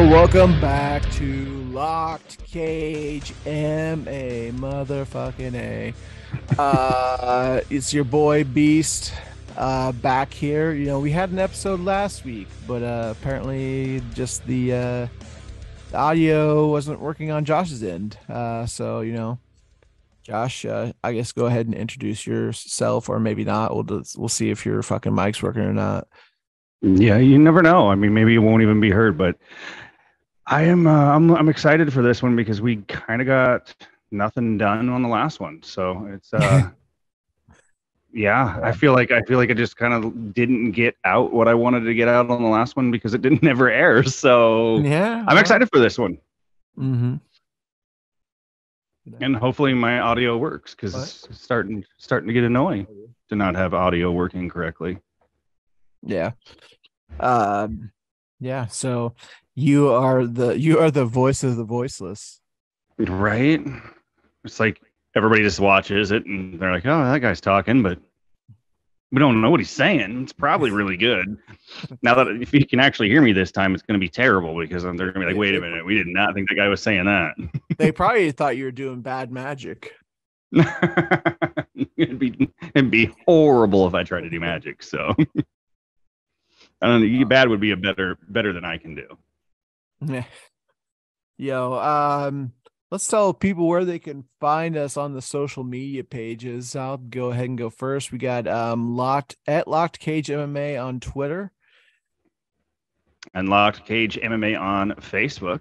Welcome back to Locked Cage MMA, motherfucking A. It's your boy Beast back here. You know, we had an episode last week, but apparently just the audio wasn't working on Josh's end. So, you know, Josh, I guess go ahead and introduce yourself, or maybe not. We'll see if your fucking mic's working or not. Yeah, you never know. I mean, maybe it won't even be heard, but I'm excited for this one because we kind of got nothing done on the last one. So it's yeah, I feel like I just kind of didn't get out what I wanted to get out on the last one because it didn't never air. So Yeah. I'm excited for this one. Mm-hmm. And hopefully my audio works because it's starting to get annoying to not have audio working correctly. Yeah. Yeah, so you are the voice of the voiceless. Right? It's like everybody just watches it and they're like, "Oh, that guy's talking," but we don't know what he's saying. It's probably really good. Now that if you can actually hear me this time, it's going to be terrible because they're going to be like, "Wait a minute, we did not think that guy was saying that." They probably thought you were doing bad magic. it'd be horrible if I tried to do magic. So I don't know. Bad would be a better than I can do. Yeah. Yo, let's tell people where they can find us on the social media pages. I'll go ahead and go first. We got Locked Cage MMA on Twitter. And Locked Cage MMA on Facebook.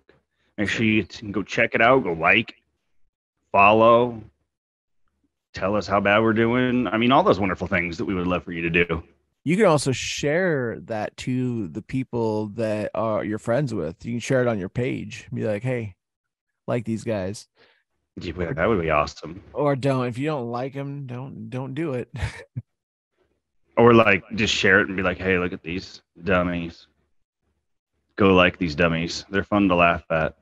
Make sure you can go check it out. Go like, follow, tell us how bad we're doing. I mean, all those wonderful things that we would love for you to do. You can also share that to the people that are you're friends with. You can share it on your page. Be like, hey, like these guys. Yeah, that would be awesome. Or don't. If you don't like them, don't do it. Or like just share it and be like, hey, look at these dummies. Go like these dummies. They're fun to laugh at.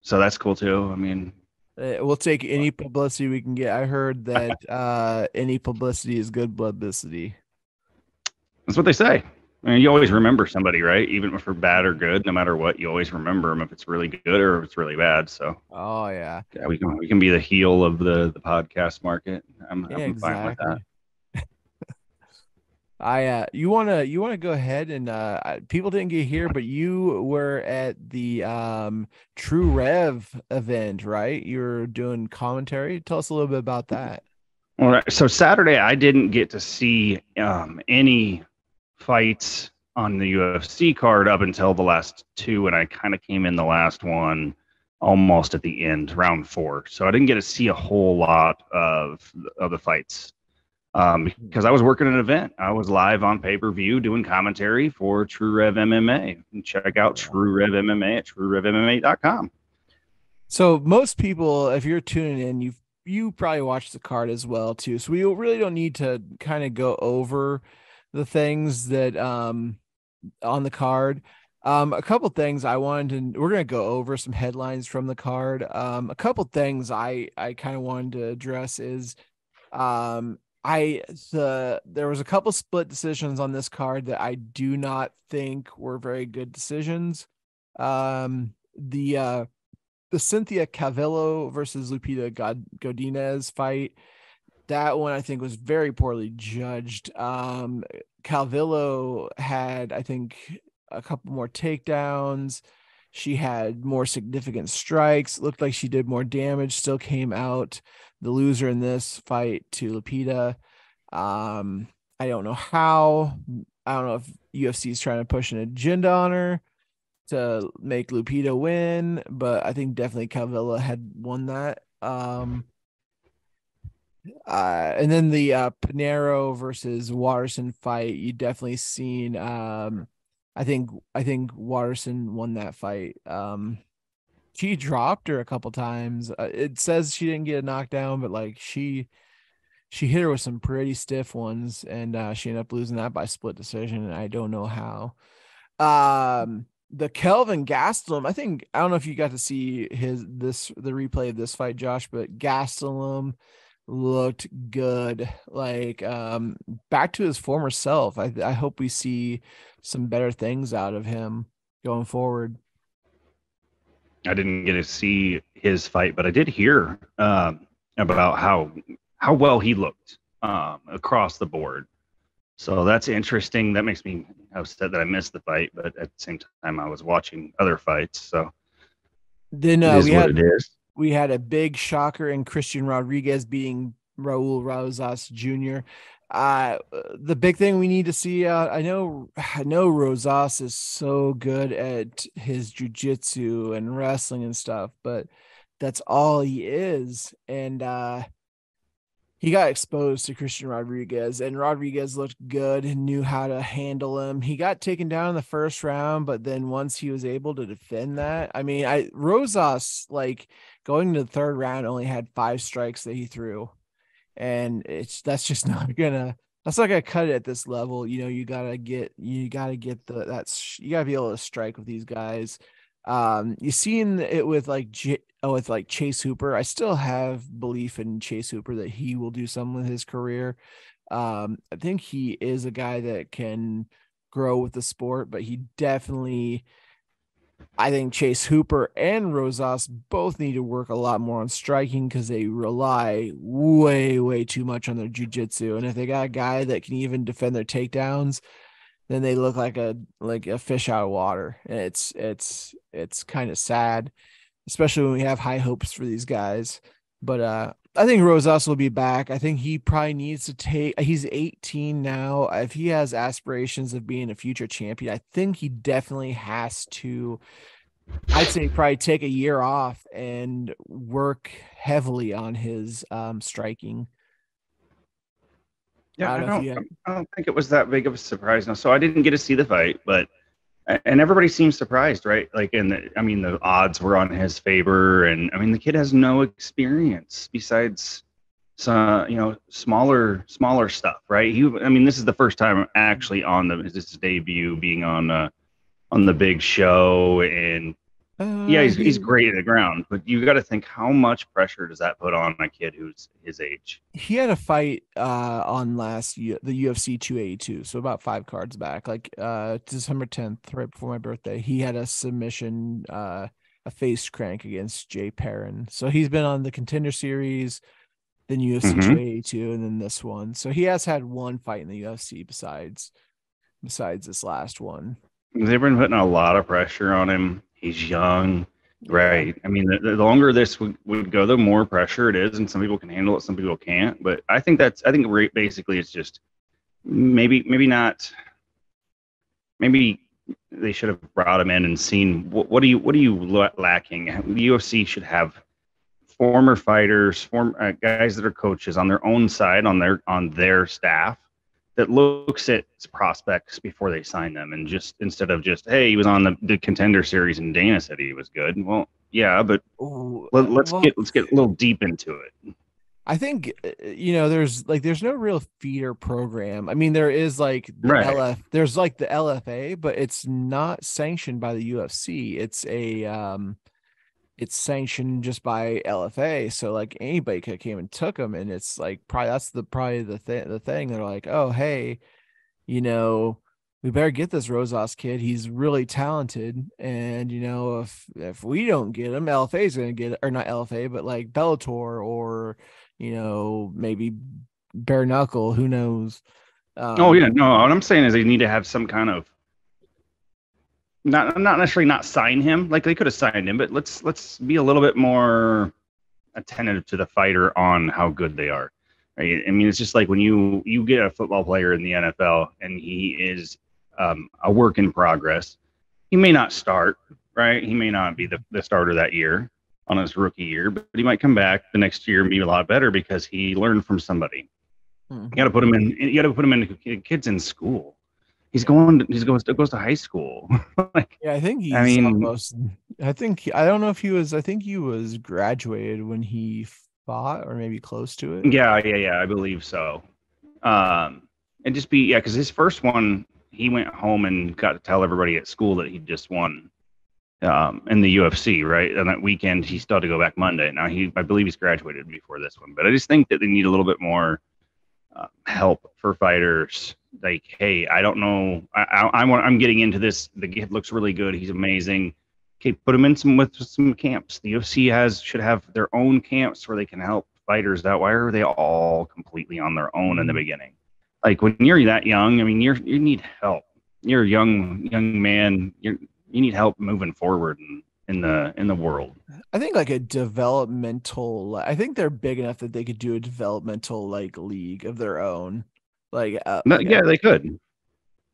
So that's cool too. I mean, we'll take any publicity we can get. I heard that any publicity is good publicity. That's what they say. I mean, you always remember somebody, right? Even if they're bad or good, no matter what, you always remember them if it's really good or if it's really bad. So, oh yeah, we can be the heel of the podcast market. I'm exactly. fine with that. You wanna go ahead and people didn't get here, but you were at the True Rev event, right? You were doing commentary. Tell us a little bit about that. All right. So Saturday, I didn't get to see any fights on the UFC card up until the last two, and I kind of came in the last one almost at the end, round 4. So I didn't get to see a whole lot of the fights. Because I was working an event. I was live on pay-per-view doing commentary for True Rev MMA. And check out True Rev MMA at TrueRevMMA.com. So most people, if you're tuning in, you probably watch the card as well too. So we really don't need to kind of go over the things that on the card. A couple things I wanted to, we're gonna go over some headlines from the card. A couple things I kind of wanted to address is there was a couple split decisions on this card that I do not think were very good decisions. The Cynthia Calvillo versus Lupita Godinez fight, that one I think was very poorly judged. Calvillo had, I think, a couple more takedowns. She had more significant strikes. Looked like she did more damage. Still came out the loser in this fight to Lupita. I don't know how. I don't know if UFC is trying to push an agenda on her to make Lupita win, but I think definitely Calvillo had won that. And then the Pinheiro versus Watterson fight, you definitely seen. I think Watterson won that fight. She dropped her a couple times. It says she didn't get a knockdown, but like she hit her with some pretty stiff ones, and she ended up losing that by split decision. And I don't know how. The Kelvin Gastelum, I don't know if you got to see the replay of this fight, Josh, but Gastelum looked good. Like back to his former self. I hope we see some better things out of him going forward. I didn't get to see his fight, but I did hear about how well he looked across the board. So that's interesting. That makes me upset that I missed the fight, but at the same time, I was watching other fights. So Then it is what it is. we had a big shocker in Christian Rodriguez beating Raul Rosas Jr. The big thing we need to see, I know Rosas is so good at his jujitsu and wrestling and stuff, but that's all he is. And he got exposed to Christian Rodriguez, and Rodriguez looked good and knew how to handle him. He got taken down in the first round, but then once he was able to defend that, I mean, Rosas, like, going to the third round, only had 5 strikes that he threw, and that's just not gonna cut it at this level. You know, you gotta get you gotta be able to strike with these guys. You seen it with with like Chase Hooper. I still have belief in Chase Hooper that he will do something with his career. I think he is a guy that can grow with the sport, but he definitely, I think Chase Hooper and Rosas both need to work a lot more on striking because they rely way, way too much on their jujitsu. And if they got a guy that can even defend their takedowns, then they look like a fish out of water. And it's kind of sad, especially when we have high hopes for these guys. But I think Rosas will be back. I think he probably needs to he's 18 now. If he has aspirations of being a future champion, I think he definitely has to, I'd say, probably take a year off and work heavily on his striking. Yeah, I don't know if you have. I don't think it was that big of a surprise. No, so I didn't get to see the fight, but and everybody seems surprised, right? Like, I mean, the odds were on his favor, and I mean, the kid has no experience besides some, smaller stuff, right? I mean, this is the first time actually on his debut being on the big show, and yeah, he's great at the ground, but you got to think how much pressure does that put on a kid who's his age? He had a fight on the UFC 282, so about 5 cards back, like December 10th, right before my birthday. He had a submission, a face crank against Jay Perrin. So he's been on the Contender Series, then UFC 282, and then this one. So he has had one fight in the UFC besides this last one. They've been putting a lot of pressure on him. He's young, Yeah. right? I mean, the longer this would go, the more pressure it is, and some people can handle it, some people can't. But I think basically it's just maybe not. Maybe they should have brought him in and seen what are you lacking. The UFC should have former fighters, guys that are coaches on their own side, on their staff, that looks at prospects before they sign them, and just instead of just, hey, he was on the Contender Series and Dana said he was good. Well, yeah, but let's get a little deep into it. I think there's no real feeder program. I mean, there is like Right. there's like the LFA, but it's not sanctioned by the UFC. It's sanctioned just by LFA. So like anybody could have came and took them, and it's like probably the thing. They're like, oh, hey, we better get this Rosas kid. He's really talented, and if we don't get him, LFA is going to get it, or not LFA, but like Bellator or maybe bare knuckle. Who knows? Oh yeah, no. What I'm saying is they need to have some kind of not necessarily not sign him. Like they could have signed him, but let's be a little bit more attentive to the fighter on how good they are. Right? I mean, it's just like when you get a football player in the NFL and he is a work in progress. He may not start, right? He may not be the starter that year on his rookie year, but he might come back the next year and be a lot better because he learned from somebody. Mm-hmm. You got to put him in. You got to put him in. Kids in school. He goes to high school. Yeah, I think I he's mean, almost. I don't know if he was. I think he was graduated when he fought, or maybe close to it. yeah, I believe so. And just because his first one, he went home and got to tell everybody at school that he just won in the UFC, right? And that weekend, he still had to go back Monday. Now I believe he's graduated before this one, but I just think that they need a little bit more help for fighters. Like, hey, I don't know, I'm getting into this. The kid looks really good. He's amazing. Okay, put them in some camps. The UFC should have their own camps where they can help fighters out. Why are they all completely on their own in the beginning? Like when you're that young, I mean, you need help. You're a young man. You need help moving forward in the world. I think like a developmental. I think they're big enough that they could do a developmental like league of their own. Yeah, they could.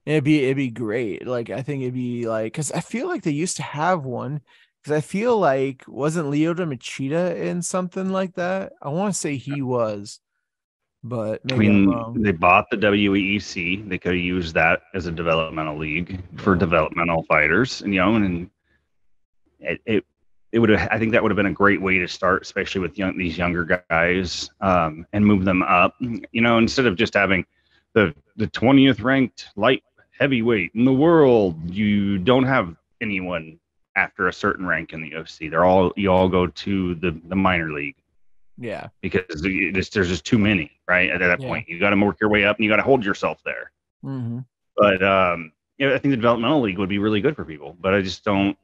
It'd be great. Like I think it'd be like because I feel like they used to have one because I feel like wasn't Lyoto Machida in something like that? I want to say he was, but I maybe I'm mean, wrong. they bought the WEC. They could have used that as a developmental league for Yeah. developmental fighters, and it would have. I think that would have been a great way to start, especially with these younger guys, and move them up. Instead of just having the 20th ranked light heavyweight in the world, you don't have anyone after a certain rank in the UFC. You all go to the minor league Yeah. because there's just too many, right? At that Yeah. point, you got to work your way up and you got to hold yourself there. Mm-hmm. But I think the developmental league would be really good for people. But I just don't.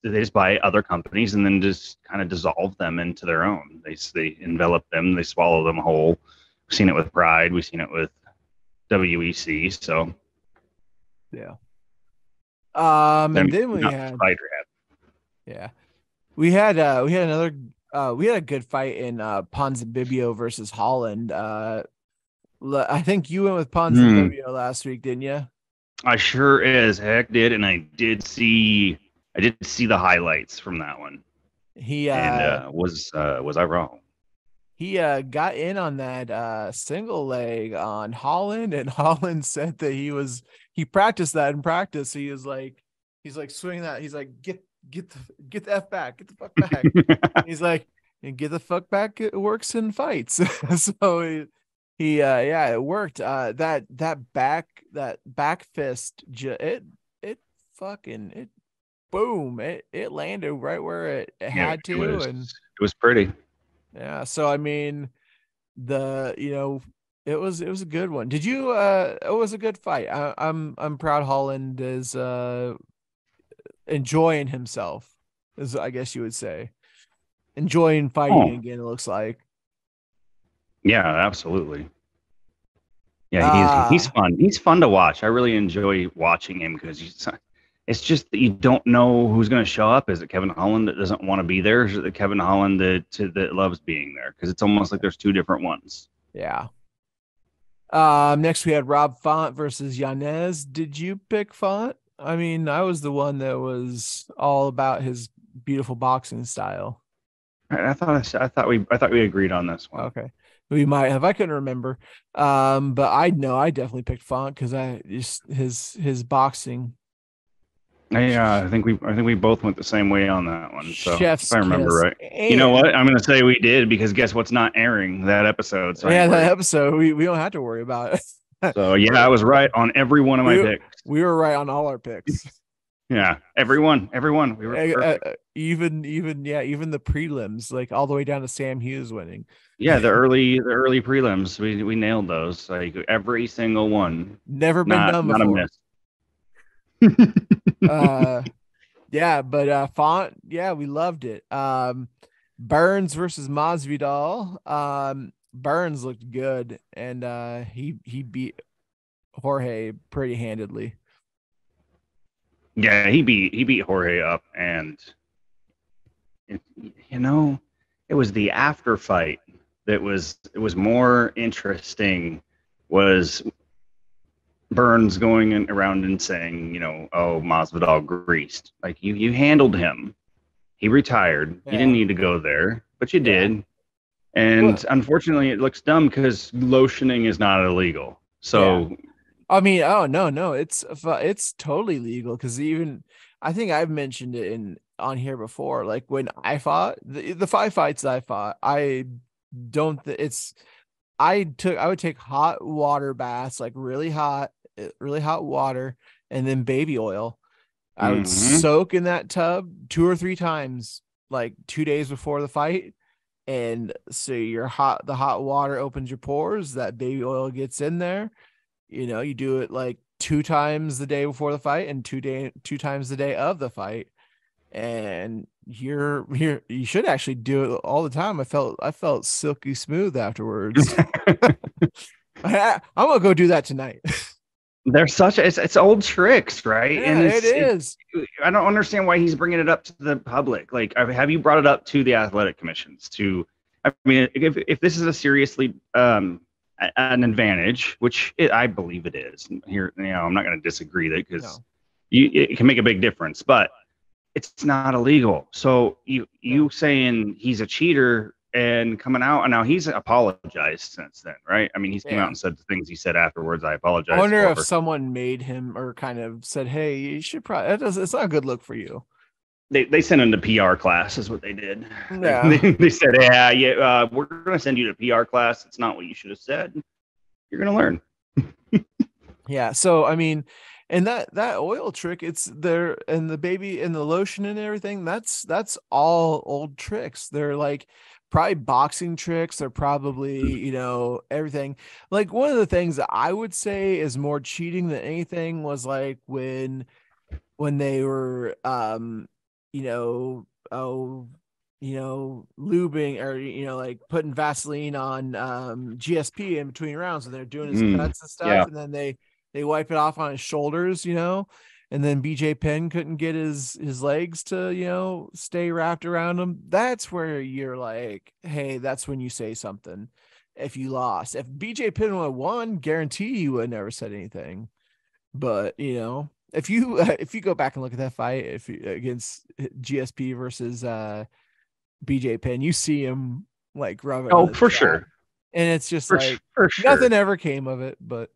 They just buy other companies and then just kind of dissolve them into their own. They envelop them, they swallow them whole. We've seen it with Pride. We've seen it with WEC. So Yeah. then And then we not had Spider yeah, we had a good fight in Ponzinibbio versus Holland. I think you went with had. Ponzinibbio last week, didn't you? I sure as heck did, and I did see the highlights from that one. He And was I wrong? he got in on that single leg on Holland, and Holland said that he practiced that in practice. He's like swinging that. He's like get the f back, get the fuck back. He's like and get the fuck back. It works in fights. So yeah, it worked. That back fist it fucking it boom it landed right where it Yeah, had to, and it was pretty. yeah, so I mean the it was a good one. Did you it was a good fight. I'm proud Holland is enjoying himself, is I guess you would say. Enjoying fighting Oh, again, it looks like. yeah, absolutely. Yeah, he's Uh fun. He's fun to watch. I really enjoy watching him because it's just that you don't know who's going to show up. Is it Kevin Holland that doesn't want to be there? Or is it Kevin Holland that loves being there? Because it's almost like there's two different ones. yeah. Next we had Rob Font versus Yanez. Did you pick Font? I mean, I was the one that was all about his beautiful boxing style. I thought we agreed on this one. Okay. We might have. I couldn't remember. But I know I definitely picked Font because I just his boxing I think we both went the same way on that one. So if chef's I remember kiss. right, you know And what? I'm going to say we did because guess what's not airing that episode? So I yeah, ain't that worried. episode we don't have to worry about it. So yeah, I was right on every one of my we picks. we were right on all our picks. Yeah, everyone. We were perfect. Even the prelims, like all the way down to Sam Hughes winning. Yeah, the early prelims, we nailed those. Like every single one. Never been done Not a before. miss. Uh yeah, but Font, yeah, we loved it. Burns versus Masvidal. Burns looked good, and he beat Jorge pretty handedly. Yeah, he beat Jorge up, and it, you know, it was the after fight it was more interesting. Was Burns going around and saying, oh, Masvidal greased. Like you handled him. He retired. You didn't Yeah, need to go there, but you yeah. did. And Well, unfortunately, it looks dumb because lotioning is not illegal. yeah. So I mean, oh no, it's totally legal because even I think I've mentioned it in on here before. Like when I fought the five fights I fought, I don't. It's I would take hot water baths, like really hot water, and then baby oil. I would mhm. soak in that tub 2 or 3 times, like 2 days before the fight. And so the hot water opens your pores, that baby oil gets in there. You do it like 2 times the day before the fight and two times the day of the fight. and you should actually do it all the time. I felt silky smooth afterwards. I'm gonna go do that tonight. They're such it's old tricks, right? Yeah, And it is. I don't understand why he's bringing it up to the public. Like, have you brought it up to the athletic commissions? I mean, if this is a seriously an advantage, which I believe it is. Here, I'm not going to disagree that because No, it can make a big difference, but it's not illegal. So you no. saying he's a cheater and coming out, and now he's apologized since then, right? I mean, he's came out Yeah. and said the things he said afterwards. I I apologize wonder if for. someone made him or kind of said, "Hey, you should probably." It's not a good look for you. They sent him to PR class, is what they did. They, Yeah. they said, yeah, we're gonna send you to PR class. It's not what you should have said. You're gonna learn. Yeah. So I mean, and that oil trick, it's there, and the baby and the lotion and everything. That's all old tricks. They're like probably boxing tricks. They're probably everything. Like one of the things that I would say is more cheating than anything was like when they were oh lubing or like putting Vaseline on GSP in between rounds and they're doing his cuts and Yeah. stuff, and then they wipe it off on his shoulders, and then BJ Penn couldn't get his legs to stay wrapped around him. That's where you're like, hey, that's when you say something. If you lost, if BJ Penn would have won, guarantee you would never said anything. But if you go back and look at that fight, against GSP versus BJ Penn, you see him like rubbing on Oh, his for jaw, sure. and it's just For like for sure. nothing ever came of it. But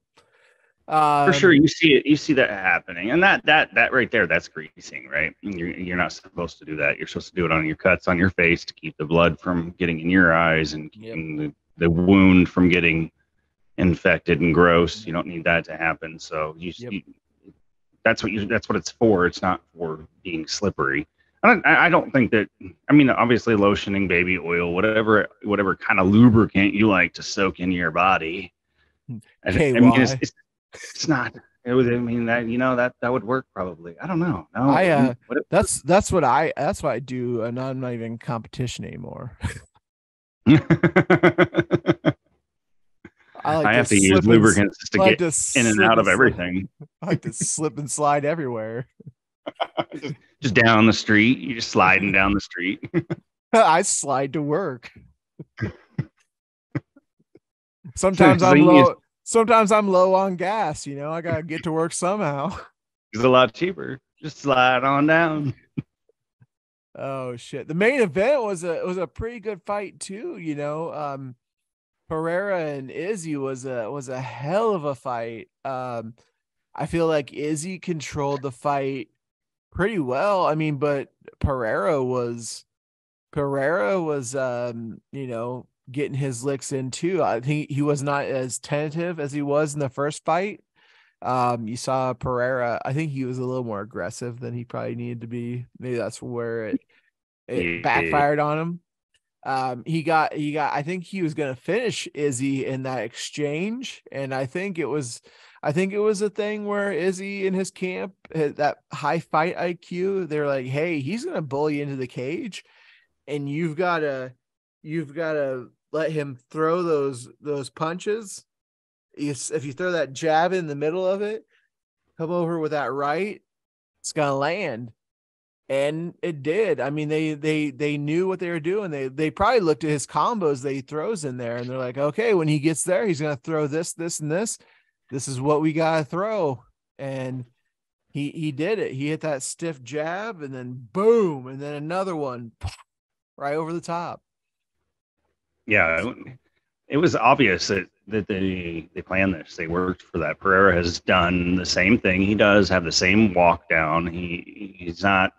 For sure, um, you see it. You see that happening, and that right there, that's greasing, right? You're not supposed to do that. You're supposed to do it on your cuts on your face to keep the blood from getting in your eyes and yep. keeping the wound from getting infected and gross. You don't need that to happen. So Yep. that's what it's for. It's not for being slippery. I don't think that. I mean, obviously, lotioning, baby oil, whatever kind of lubricant you like to soak into your body. I mean, KY. it's not. It would. I mean, that would work probably. I don't know. I No. What that's what I do, and I'm not even in competition anymore. I like I to have to use slip and lubricants just to I like get to in and slip out and of slide. everything. I like to slip and slide everywhere. just down the street. You're just sliding down the street. I slide to work. Sometimes So I'm you low. Sometimes I'm low on gas. I gotta get to work somehow. it's a lot cheaper. Just slide on down. Oh shit! The main event was a pretty good fight too. Pereira and Izzy was a hell of a fight. I feel like Izzy controlled the fight pretty well. I mean, but Pereira was getting his licks in too. I think he was not as tentative as he was in the first fight. You saw Pereira, I think he was a little more aggressive than he probably needed to be. Maybe that's where it Yeah. backfired on him. I think he was gonna finish Izzy in that exchange, and I think it was a thing where Izzy in his camp had that high fight IQ. They're like, hey, he's gonna bully into the cage, and you've gotta let him throw those punches. If you throw that jab in the middle of it, come over with that right, it's gonna land. And it did. I mean, they knew what they were doing. They probably looked at his combos that he throws in there, and they're like, okay, when he gets there, he's gonna throw this, this, and this. This is what we gotta throw. And he did it. He hit that stiff jab, and then boom, and then another one right over the top. Yeah. It was obvious that they planned this. They worked for that. Pereira has done the same thing. He does have the same walk down. He's not.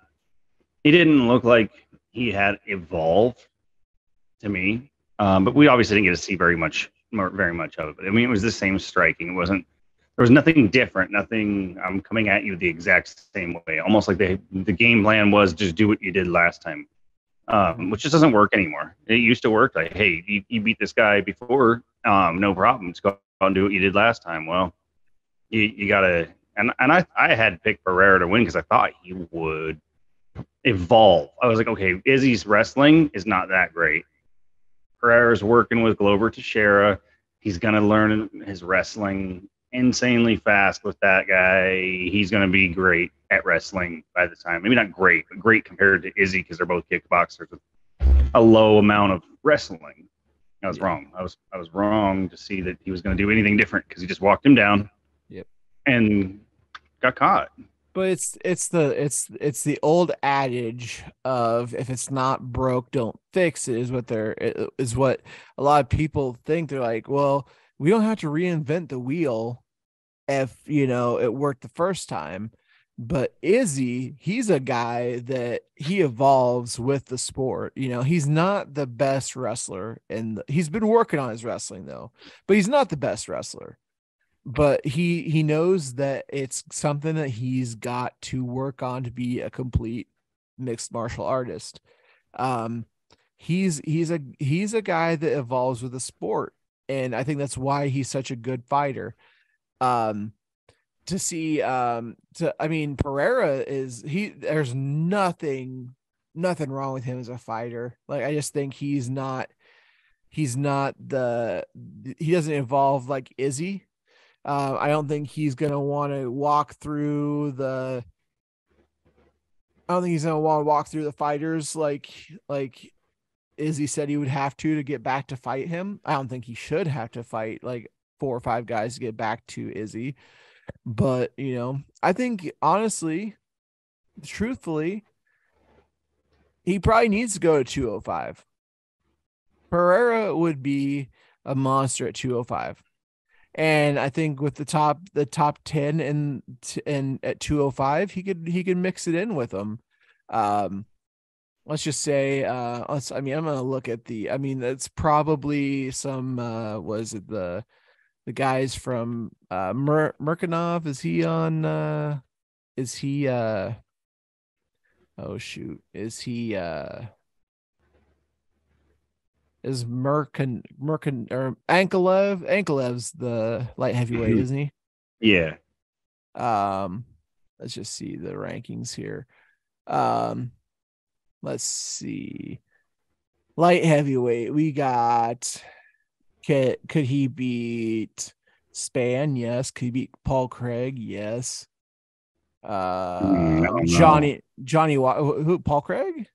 He didn't look like he had evolved to me. But we obviously didn't get to see very much of it. But I mean, it was the same striking. It wasn't. There was nothing different. Nothing. I'm coming at you the exact same way. Almost like the game plan was just do what you did last time, which just doesn't work anymore. It used to work like, hey, you beat this guy before, no problem. Just go out and do what you did last time. Well, you gotta. And I had picked Pereira to win because I thought he would evolve. I was like, okay, Izzy's wrestling is not that great. Pereira's working with Glover Teixeira. He's going to learn his wrestling insanely fast with that guy. He's going to be great at wrestling by the time. Maybe not great, but great compared to Izzy because they're both kickboxers with a low amount of wrestling. I was wrong. I was wrong to see that he was going to do anything different because he just walked him down. Yep. And got caught. But it's the old adage of if it's not broke, don't fix it is what a lot of people think. They're like, well, we don't have to reinvent the wheel if it worked the first time. But Izzy, he's a guy that he evolves with the sport. He's not the best wrestler, and he's been working on his wrestling though, but he's not the best wrestler. But he knows that it's something that he's got to work on to be a complete mixed martial artist. He's a guy that evolves with the sport, and I think that's why he's such a good fighter. To see I mean, Pereira there's nothing wrong with him as a fighter. Like, I just think he doesn't evolve like Izzy. I don't think he's gonna want to walk through the fighters like Izzy said he would have to get back to fight him. I don't think he should have to fight like 4 or 5 guys to get back to Izzy. But, I think honestly, truthfully, he probably needs to go to 205. Pereira would be a monster at 205. And I think with the top 10 and at 205, he could mix it in with them. Let's just say I'm gonna look at that's probably some was it the guys from Murkanov. Is he on is he oh shoot, is he is Merkin or Ankalev's the light heavyweight, isn't he? Yeah. Let's just see the rankings here. Let's see. Light heavyweight, we got could he beat Span? Yes. Could he beat Paul Craig? Yes. Johnny who Paul Craig?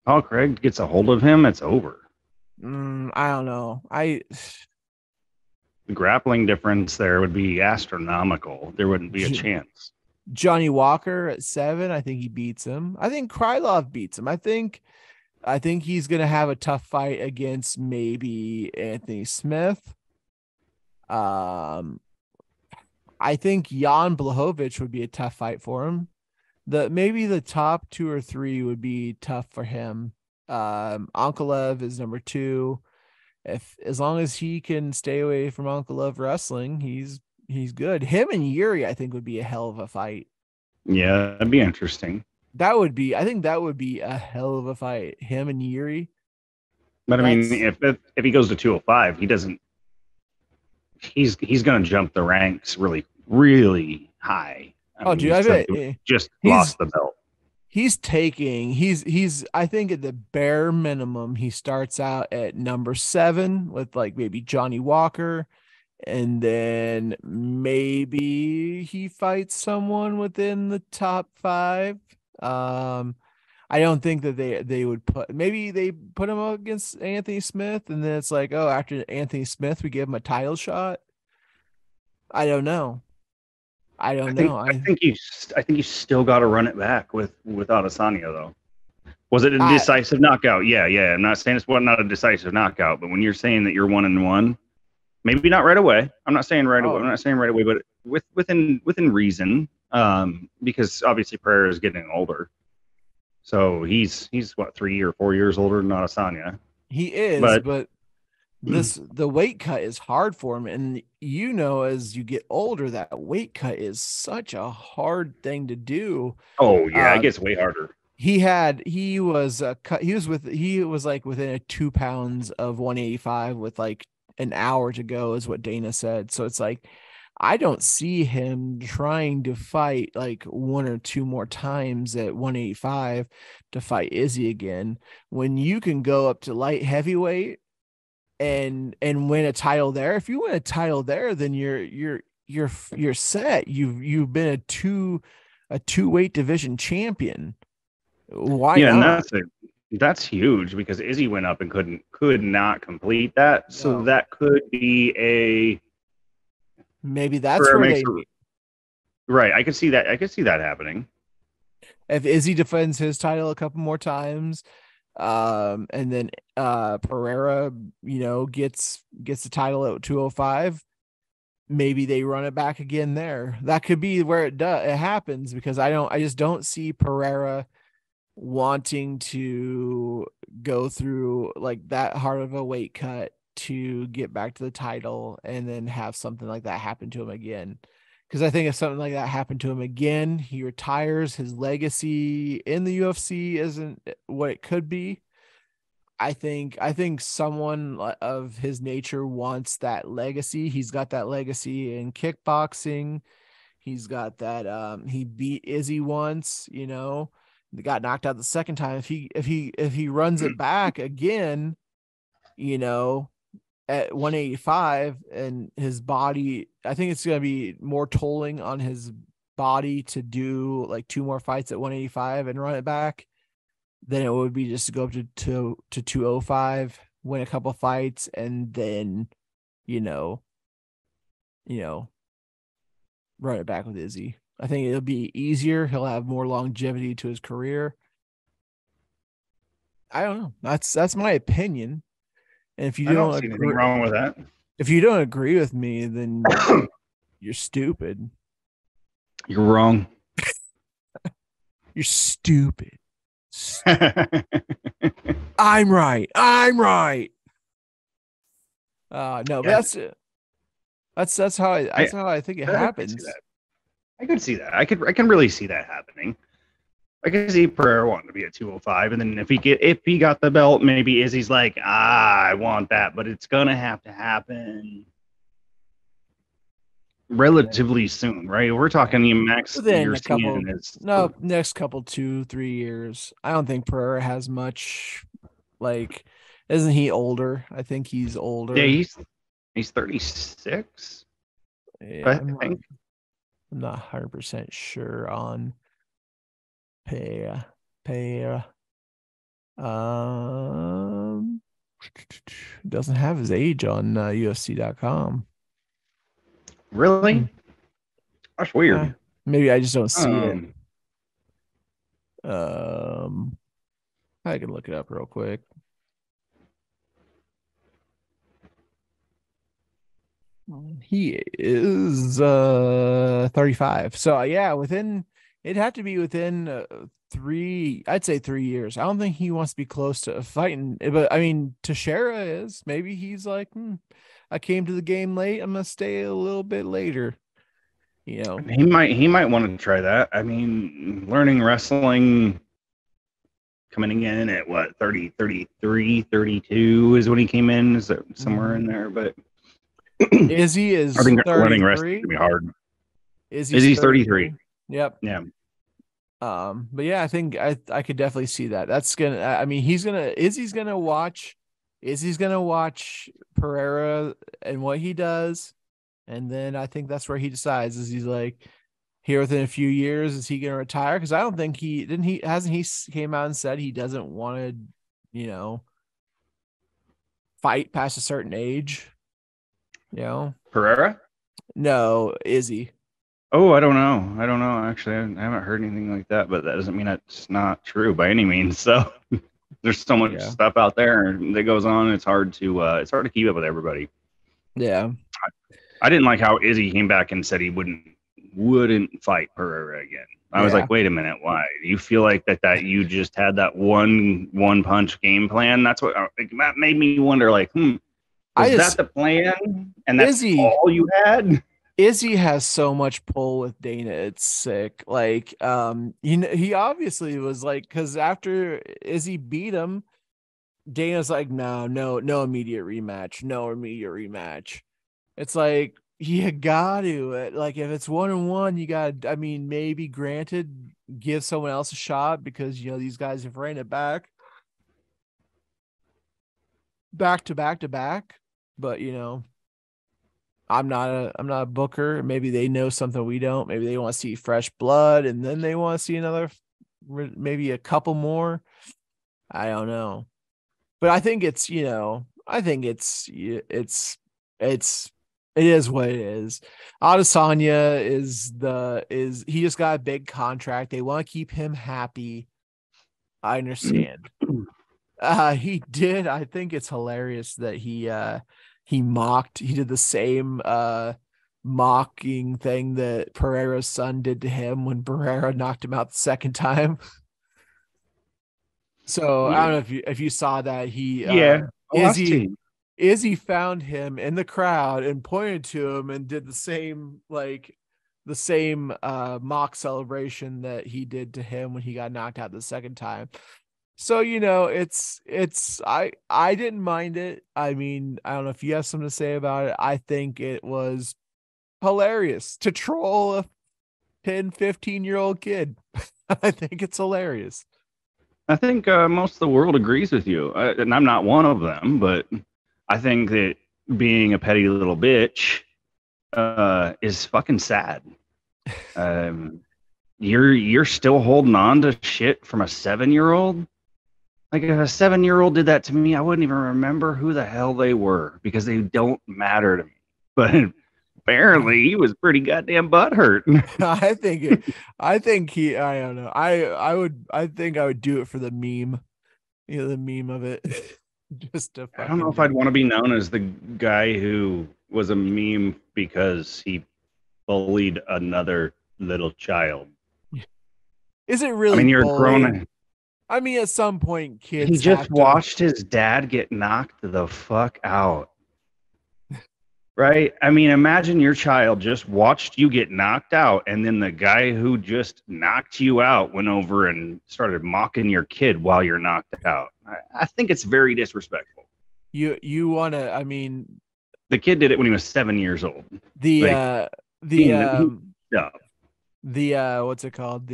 Paul Craig gets a hold of him, it's over. I don't know. The grappling difference there would be astronomical. There wouldn't be a chance. Johnny Walker at 7, I think he beats him. I think Krylov beats him. I think he's gonna have a tough fight against maybe Anthony Smith. I think Jan Blachowicz would be a tough fight for him. Maybe the top 2 or 3 would be tough for him. Ankalev is number 2. As long as he can stay away from Ankalev wrestling, he's good. Him and Yuri, I think, would be a hell of a fight. Yeah, that'd be interesting. I think that would be a hell of a fight. Him and Yuri. But I mean, if he goes to 205, he's going to jump the ranks really, really high. I bet just lost the belt. He's I think at the bare minimum, he starts out at number 7 with like maybe Johnny Walker. And then maybe he fights someone within the top 5. I don't think that they would maybe they put him up against Anthony Smith, and then it's like, oh, after Anthony Smith, we give him a title shot. I don't know. I think you still got to run it back with Adesanya though. Was it a decisive knockout? Yeah. I'm not saying it's not a decisive knockout, but when you're saying that you're 1-1. Maybe not right away. I'm not saying right away, but within reason. Because obviously Pereira is getting older, so he's what 3 or 4 years older than Adesanya. He is, but the weight cut is hard for him, and as you get older, that weight cut is such a hard thing to do. Oh yeah, it gets way harder. He was like within 2 pounds of 185 with like an hour to go is what Dana said. So it's like I don't see him trying to fight like one or two more times at 185 to fight Izzy again when you can go up to light heavyweight and win a title there. If you win a title there, then you're set. You've been a two weight division champion. Why Yeah, and not? that's huge because Izzy went up and could not complete that. So No. that could be a Maybe that's Pereira where makes they right. I could see that. I could see that happening. if Izzy defends his title a couple more times, and then Pereira, gets the title at 205, maybe they run it back again there. That could be where it happens because I just don't see Pereira wanting to go through like that hard of a weight cut to get back to the title and then have something like that happen to him again. Because I think if something like that happened to him again, he retires. His legacy in the UFC isn't what it could be. I think someone of his nature wants that legacy. He's got that legacy in kickboxing. He's got that. He beat Izzy once. Got knocked out the second time. If he runs it back again, you know, at 185, and his body, I think it's gonna be more tolling on his body to do like two more fights at 185 and run it back than it would be just to go up to 205, win a couple fights, and then, you know, you know, run it back with Izzy. I think it'll be easier. He'll have more longevity to his career. I don't know. That's my opinion. And I don't see anything wrong with that. if you don't agree with me, then you're stupid. You're wrong. You're stupid. I'm right. I'm right. No, but Yeah, that's it. That's how I think it I could see happens. that. I could see that. I can really see that happening. I can see Pereira wanting to be at 205, and then if he got the belt, maybe Izzy's like, I want that, but it's gonna have to happen relatively soon, right? We're talking the max Within you're a couple, seeing is no, next couple 2-3 years. I don't think Pereira has much. Like, isn't he older? I think he's yeah, older. he's 36. Yeah, I I'm not. think. I'm not 100% sure on pay. Um, doesn't have his age on UFC.com. Really? That's weird. Maybe I just don't see it. Um, Um, I can look it up real quick. He is 35. So yeah, it'd have to be within I'd say 3 years. I don't think he wants to be close to fighting, but I mean Teixeira is. Maybe he's like, I came to the game late. I'm gonna stay a little bit later. he might want to try that. I mean, learning wrestling coming in at what 30, 33, 32 is when he came in, is that somewhere in there, but Izzy I is think learning wrestling 33. can be hard. Izzy's Izzy's 33. 33. Yep. Yeah. But yeah, I think I could definitely see that. That's gonna. I mean, Izzy's gonna watch. Izzy's gonna watch Pereira and what he does, and then I think that's where he decides. Is he's like, here within a few years, is he gonna retire? Because I don't think he came out and said he doesn't want to, fight past a certain age. Pereira? No, Izzy. Oh, I don't know. I don't know. Actually, I haven't heard anything like that, but that doesn't mean that's not true by any means. So there's so much stuff out there that goes on. It's hard to keep up with everybody. Yeah. I didn't like how Izzy came back and said he wouldn't fight Pereira again. I was like, wait a minute, why? Do you feel like that you just had that one punch game plan? That's what that made me wonder. Like, was that the plan? And that's all you had? Izzy has so much pull with Dana. It's sick. Like, he obviously was like, because after Izzy beat him, Dana's like, no immediate rematch. No immediate rematch. It's like, You got to like if it's 1-1, you got. I mean, maybe granted, give someone else a shot because these guys have ran it back to back to back. But I'm not a booker. Maybe they know something we don't. Maybe they want to see fresh blood, and then they want to see another, maybe a couple more. I don't know, but I think it's it is what it is. Adesanya is he just got a big contract. They want to keep him happy. I understand. He did. I think it's hilarious that he did the same mocking thing that Pereira's son did to him when Pereira knocked him out the second time. So I Yeah, don't know if you saw that. He yeah. Oh, I Izzy see. Izzy found him in the crowd and pointed to him and did the same mock celebration that he did to him when he got knocked out the second time. So it's I didn't mind it. I mean, I don't know if you have something to say about it. I think it was hilarious to troll a 10, 15-year-old kid. I think it's hilarious. I think most of the world agrees with you, and I'm not one of them, but I think that being a petty little bitch is fucking sad. Um, you're still holding on to shit from a 7-year-old. Like if a 7-year-old did that to me, I wouldn't even remember who the hell they were because they don't matter to me. But apparently, he was pretty goddamn butthurt. I think it, I think he I don't know. I think I would do it for the meme. The meme of it. Just to I don't know fucking if do I'd it. want to be known as the guy who was a meme because he bullied another little child. Is it I really mean, you're a bullying? grown. I mean, at some point He kids just have to. watched his dad get knocked the fuck out. Right? I mean, imagine your child just watched you get knocked out, and then the guy who just knocked you out went over and started mocking your kid while you're knocked out. I think it's very disrespectful. You want to, I mean, The kid did it when he was 7 years old. the Like, uh the he um up. what's it called?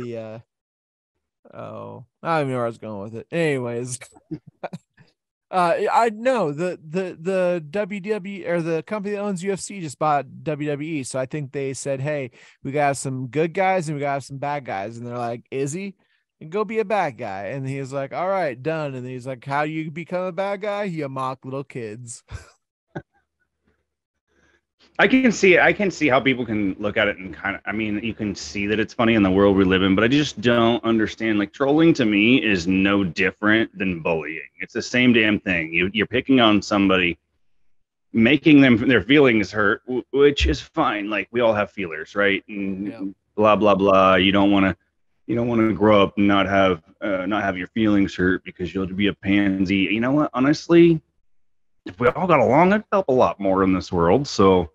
Oh, I don't know where I was going with it. Anyways, I know the WWE or the company that owns UFC just bought WWE, so I think they said, "Hey, we got some good guys and we got some bad guys," and they're like, "Izzy, go be a bad guy," and he's like, "All right, done," and he's like, "How do you become a bad guy? You mock little kids." I can see it. I can see how people can look at it and kind of, I mean, you can see that it's funny in the world we live in, but I just don't understand. Like, trolling to me is no different than bullying. It's the same damn thing. You're picking on somebody, making them their feelings hurt, which is fine. Like, we all have feelers, right? Yeah. And blah blah blah. You don't want to grow up and not have your feelings hurt because you'll be a pansy. You know what? Honestly, if we all got along, it'd help a lot more in this world. So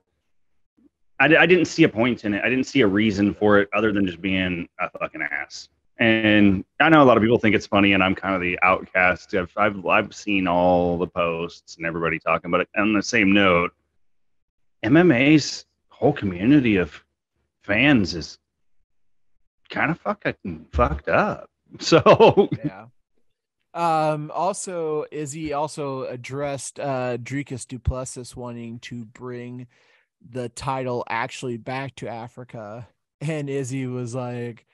I didn't see a point in it. I didn't see a reason for it other than just being a fucking ass. Yeah. And I know a lot of people think it's funny, and I'm kind of the outcast. I've seen all the posts and everybody talking about it. On the same note, MMA's whole community of fans is kind of fucking fucked up. So Yeah. Also, Izzy also addressed Dricus Duplessis wanting to bring the title actually back to Africa, and Izzy was like,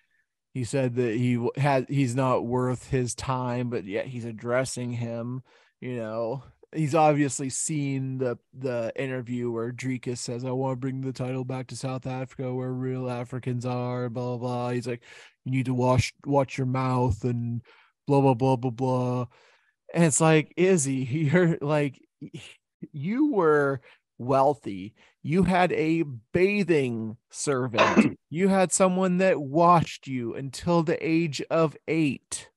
he said that he's not worth his time, but yet he's addressing him. You know, he's obviously seen the interview where Dricus says, "I want to bring the title back to South Africa, where real Africans are." Blah blah blah. He's like, "You need to watch your mouth," and blah blah blah blah blah. And it's like, Izzy, you're like, you were wealthy. You had a bathing servant. You had someone that washed you until the age of 8.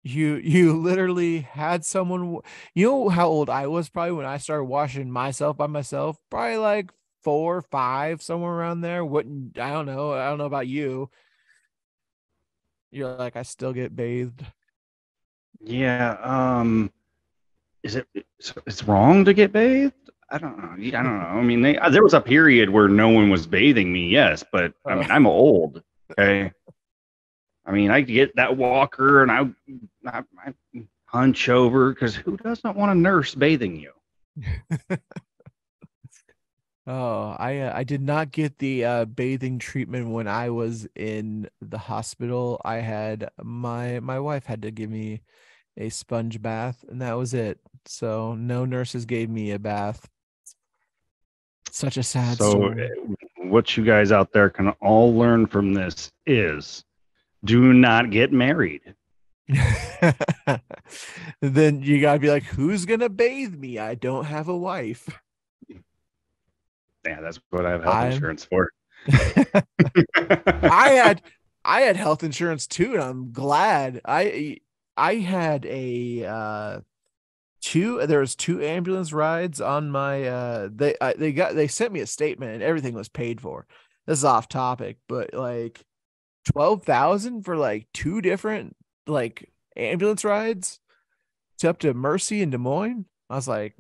You literally had someone. You know how old I was probably when I started washing myself by myself? Probably like 4, 5, somewhere around there. Wouldn't I don't know. I don't know about you. You're like, I still get bathed. yeah, is it's wrong to get bathed? I don't know. I don't know. I mean, there was a period where no one was bathing me, yes, but I Uh, mean, I'm old. Okay. I mean, I get that walker and I hunch over because who doesn't want a nurse bathing you? Oh, I did not get the bathing treatment when I was in the hospital. I had my wife had to give me a sponge bath, and that was it. So no nurses gave me a bath. Such a sad So, story. what you guys out there can all learn from this is do not get married. Then you gotta be like, who's gonna bathe me? I don't have a wife. Yeah, that's what I have health I'm insurance for. I had I had health insurance too, and I'm glad. I had a two there was two ambulance rides on my they sent me a statement and everything was paid for. This is off topic, but like 12,000 for like two different like ambulance rides to up to Mercy in Des Moines. I was like,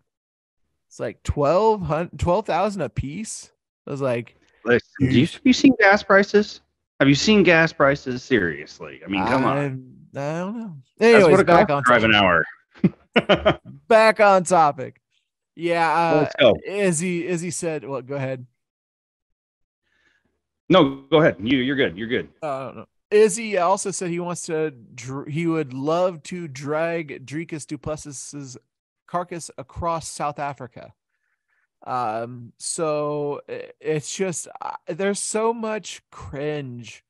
it's like 12,000 a piece. I was like, Listen, dude, have you seen gas prices? Have you seen gas prices? Seriously. I mean, come on. I don't know. That's what Anyways, it costs to drive an hour. back on topic. Yeah, Let's go. Izzy said, well, go ahead. No, go ahead. You're good. You're good. I don't know. Izzy also said he would love to drag Dricus Duplessis's carcass across South Africa. So it's just there's so much cringe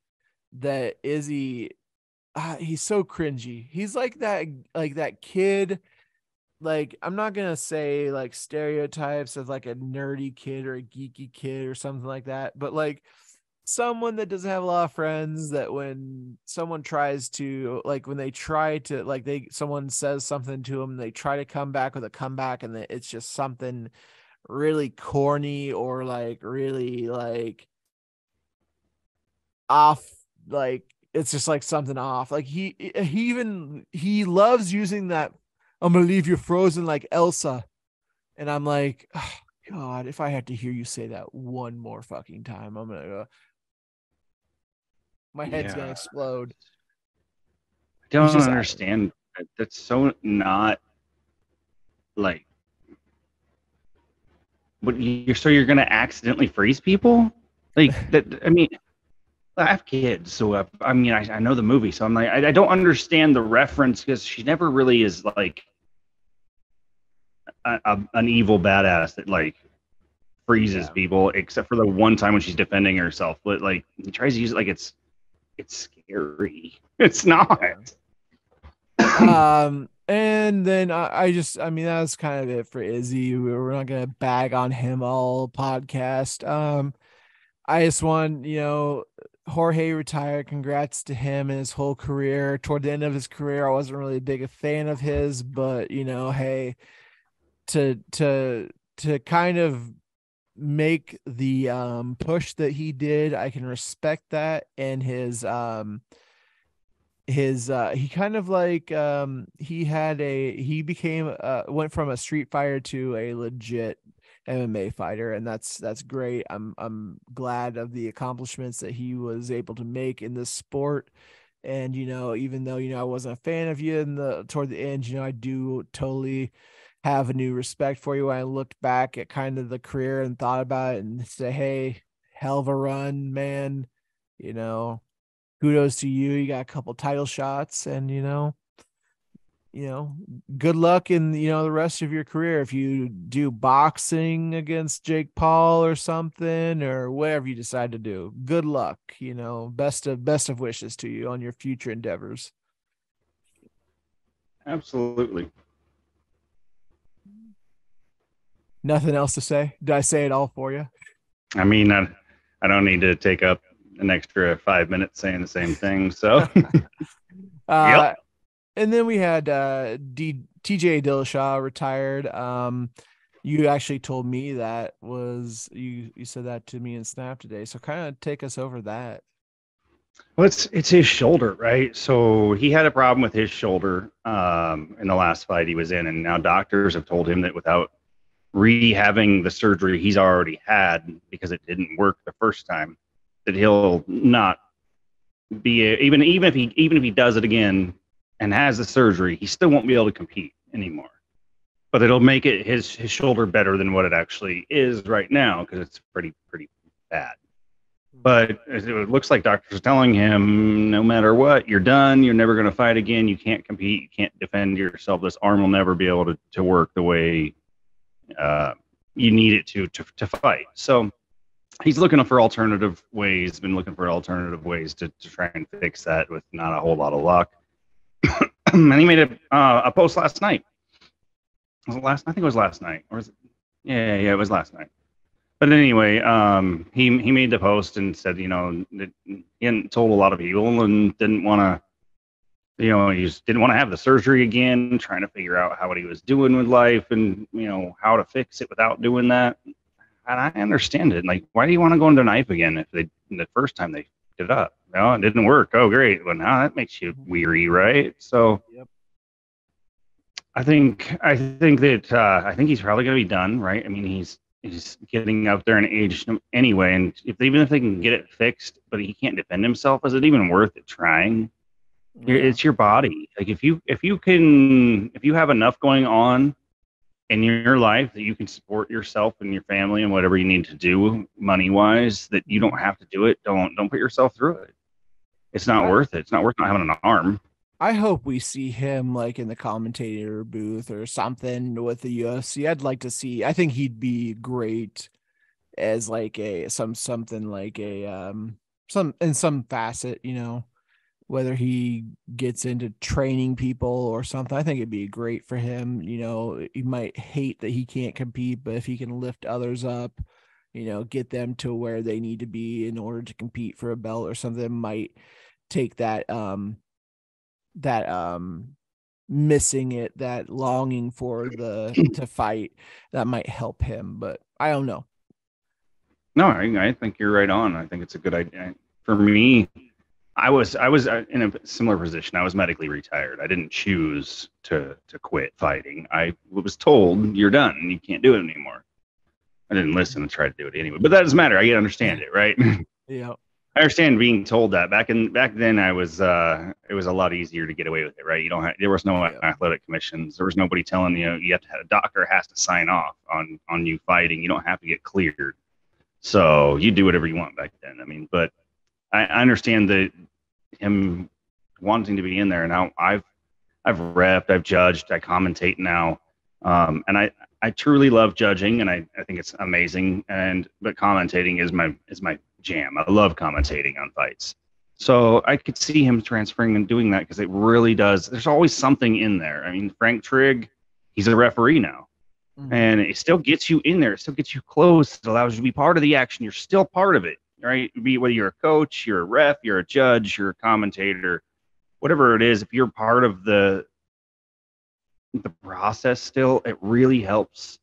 that Izzy he's so cringy. He's like that kid. Like, I'm not gonna say like stereotypes of like a nerdy kid or a geeky kid or something like that, but like someone that doesn't have a lot of friends, that when someone tries to like when they try to like they someone says something to them, they try to come back with a comeback, and it's just something really corny or like really like off, like it's just like something off. Like he loves using that I'm gonna leave you frozen like Elsa. And I'm like, oh, God, if I had to hear you say that one more fucking time, I'm gonna go, my head's gonna Yeah. explode. I He's don't just understand. That's so not like what you're gonna accidentally freeze people? Like that I mean, I have kids, so I mean I know the movie, so I'm like I don't understand the reference because she never really is like an evil badass that like freezes yeah. people, except for the one time when she's defending herself. But like he tries to use it like it's scary. It's not. Yeah. And then I mean, that's kind of it for Izzy. We're not gonna bag on him all podcast. I just want, Jorge retired. Congrats to him and his whole career. Toward the end of his career, I wasn't really a big a fan of his, but hey, to kind of make the push that he did, I can respect that. And his he kind of like he became went from a street fighter to a legit MMA fighter, and that's great. I'm glad of the accomplishments that he was able to make in this sport. And even though I wasn't a fan of you in the toward the end, I do totally have a new respect for you when I looked back at kind of the career and thought about it and say, hey, hell of a run, man. you know Kudos to you. You got a couple title shots, and you know, good luck in the rest of your career. If you do boxing against Jake Paul or something, or whatever you decide to do, good luck. Best of wishes to you on your future endeavors. Absolutely. Nothing else to say. Did I say it all for you? I mean, I don't need to take up an extra 5 minutes saying the same thing. So, uh, yep. and then we had TJ Dillashaw retired. You actually told me that was you said that to me in Snap today. So kind of take us over that. Well, it's his shoulder, right? So he had a problem with his shoulder in the last fight he was in, and now doctors have told him that without rehaving the surgery he's already had because it didn't work the first time, that he'll not be even if he does it again and has the surgery, he still won't be able to compete anymore. But it'll make it his shoulder better than what it actually is right now because it's pretty bad. But it looks like doctors are telling him, no matter what, you're done. You're never going to fight again. You can't compete. You can't defend yourself. This arm will never be able to work the way you need it to fight. So he's looking for alternative ways, been looking for alternative ways to try and fix that with not a whole lot of luck. And he made a post last night. Was it last? I think it was last night. Or was it? Yeah, it was last night. But anyway, he made the post and said, that he hadn't told a lot of people and didn't want to, he just didn't want to have the surgery again, trying to figure out how what he was doing with life and, how to fix it without doing that. And I understand it. Like, why do you want to go into knife again if the first time they did it up? No, it didn't work. Oh, great. Well, now that makes you weary, right? So Yep. I think that I think he's probably going to be done, right? I mean, he's getting out there in age anyway, and even if they can get it fixed, but he can't defend himself, is it even worth it trying? Yeah. It's your body. Like if you have enough going on in your life that you can support yourself and your family and whatever you need to do money wise, that you don't have to do it. Don't put yourself through it. It's not worth it. It's not worth not having an arm. I hope we see him like in the commentator booth or something with the UFC. I'd like to see. I think he'd be great as like something like some in some facet, whether he gets into training people or something. I think it'd be great for him. He might hate that he can't compete, but if he can lift others up, get them to where they need to be in order to compete for a belt or something, might take that missing it, that longing for to fight, that might help him, but I don't know. No, I think you're right on. I think it's a good idea. For me, I was in a similar position. I was medically retired. I didn't choose to quit fighting. I was told you're done and you can't do it anymore. I didn't listen and try to do it anyway. But that doesn't matter. I understand it, right? Yeah. I understand being told that. Back then I was it was a lot easier to get away with it, right? There was no athletic commissions. There was nobody telling you have to have a doctor has to sign off on you fighting. You don't have to get cleared. So you do whatever you want back then. I mean, but I understand that him wanting to be in there. Now I've repped, I've judged, I commentate now, and I truly love judging, and I think it's amazing. But commentating is my jam. I love commentating on fights. So I could see him transferring and doing that because it really does. There's always something in there. I mean, Frank Trigg, he's a referee now. Mm-hmm. And it still gets you in there. It still gets you close. It allows you to be part of the action. You're still part of it, right? Whether you're a coach, you're a ref, you're a judge, you're a commentator, whatever it is, if you're part of the process still, it really helps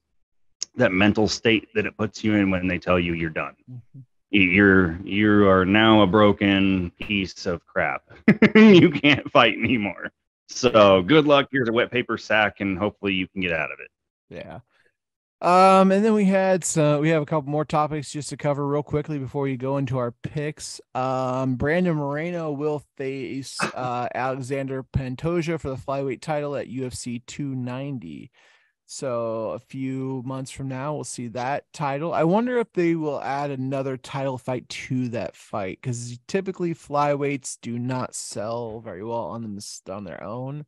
that mental state that it puts you in when they tell you you're done. Mm-hmm. You are now a broken piece of crap. You can't fight anymore. So good luck. Here's a wet paper sack, and hopefully you can get out of it. Yeah. And then we have a couple more topics just to cover real quickly before we go into our picks. Brandon Moreno will face Alexander Pantoja for the flyweight title at UFC 290. So a few months from now, we'll see that title. I wonder if they will add another title fight to that fight, because typically flyweights do not sell very well on their own.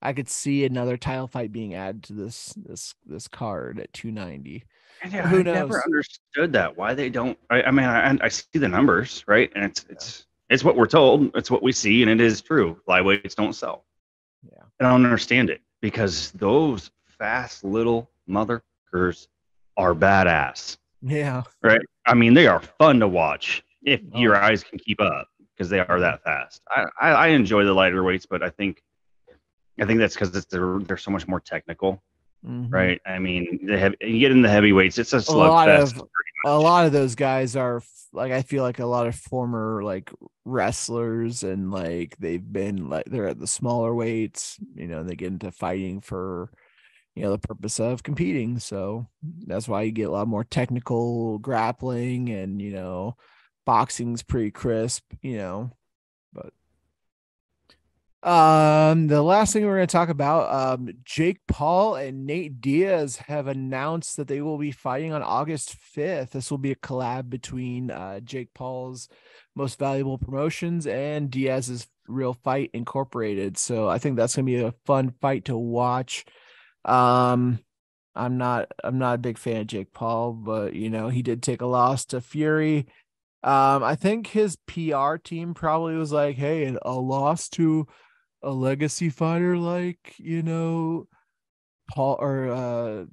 I could see another title fight being added to this card at 290. Yeah, I never understood that. Why they don't? I mean, I see the numbers, right? And it's what we're told. It's what we see, and it is true. Flyweights don't sell. Yeah, I don't understand it because those fast little motherfuckers are badass. Yeah. Right. I mean, they are fun to watch if your eyes can keep up because they are that fast. I enjoy the lighter weights, but I think that's because they're so much more technical, right? I mean, you get in the heavyweights, it's a slugfest. A lot of those guys are like, I feel like a lot of former like wrestlers, and like they've been like they're at the smaller weights, they get into fighting for the purpose of competing. So that's why you get a lot more technical grappling, and boxing's pretty crisp. But the last thing we're going to talk about, Jake Paul and Nate Diaz have announced that they will be fighting on August 5th. This will be a collab between Jake Paul's Most Valuable Promotions and Diaz's Real Fight Incorporated. So I think that's going to be a fun fight to watch. I'm not a big fan of Jake Paul, but he did take a loss to Fury. I think his PR team probably was like, "Hey, a loss to a legacy fighter like Paul or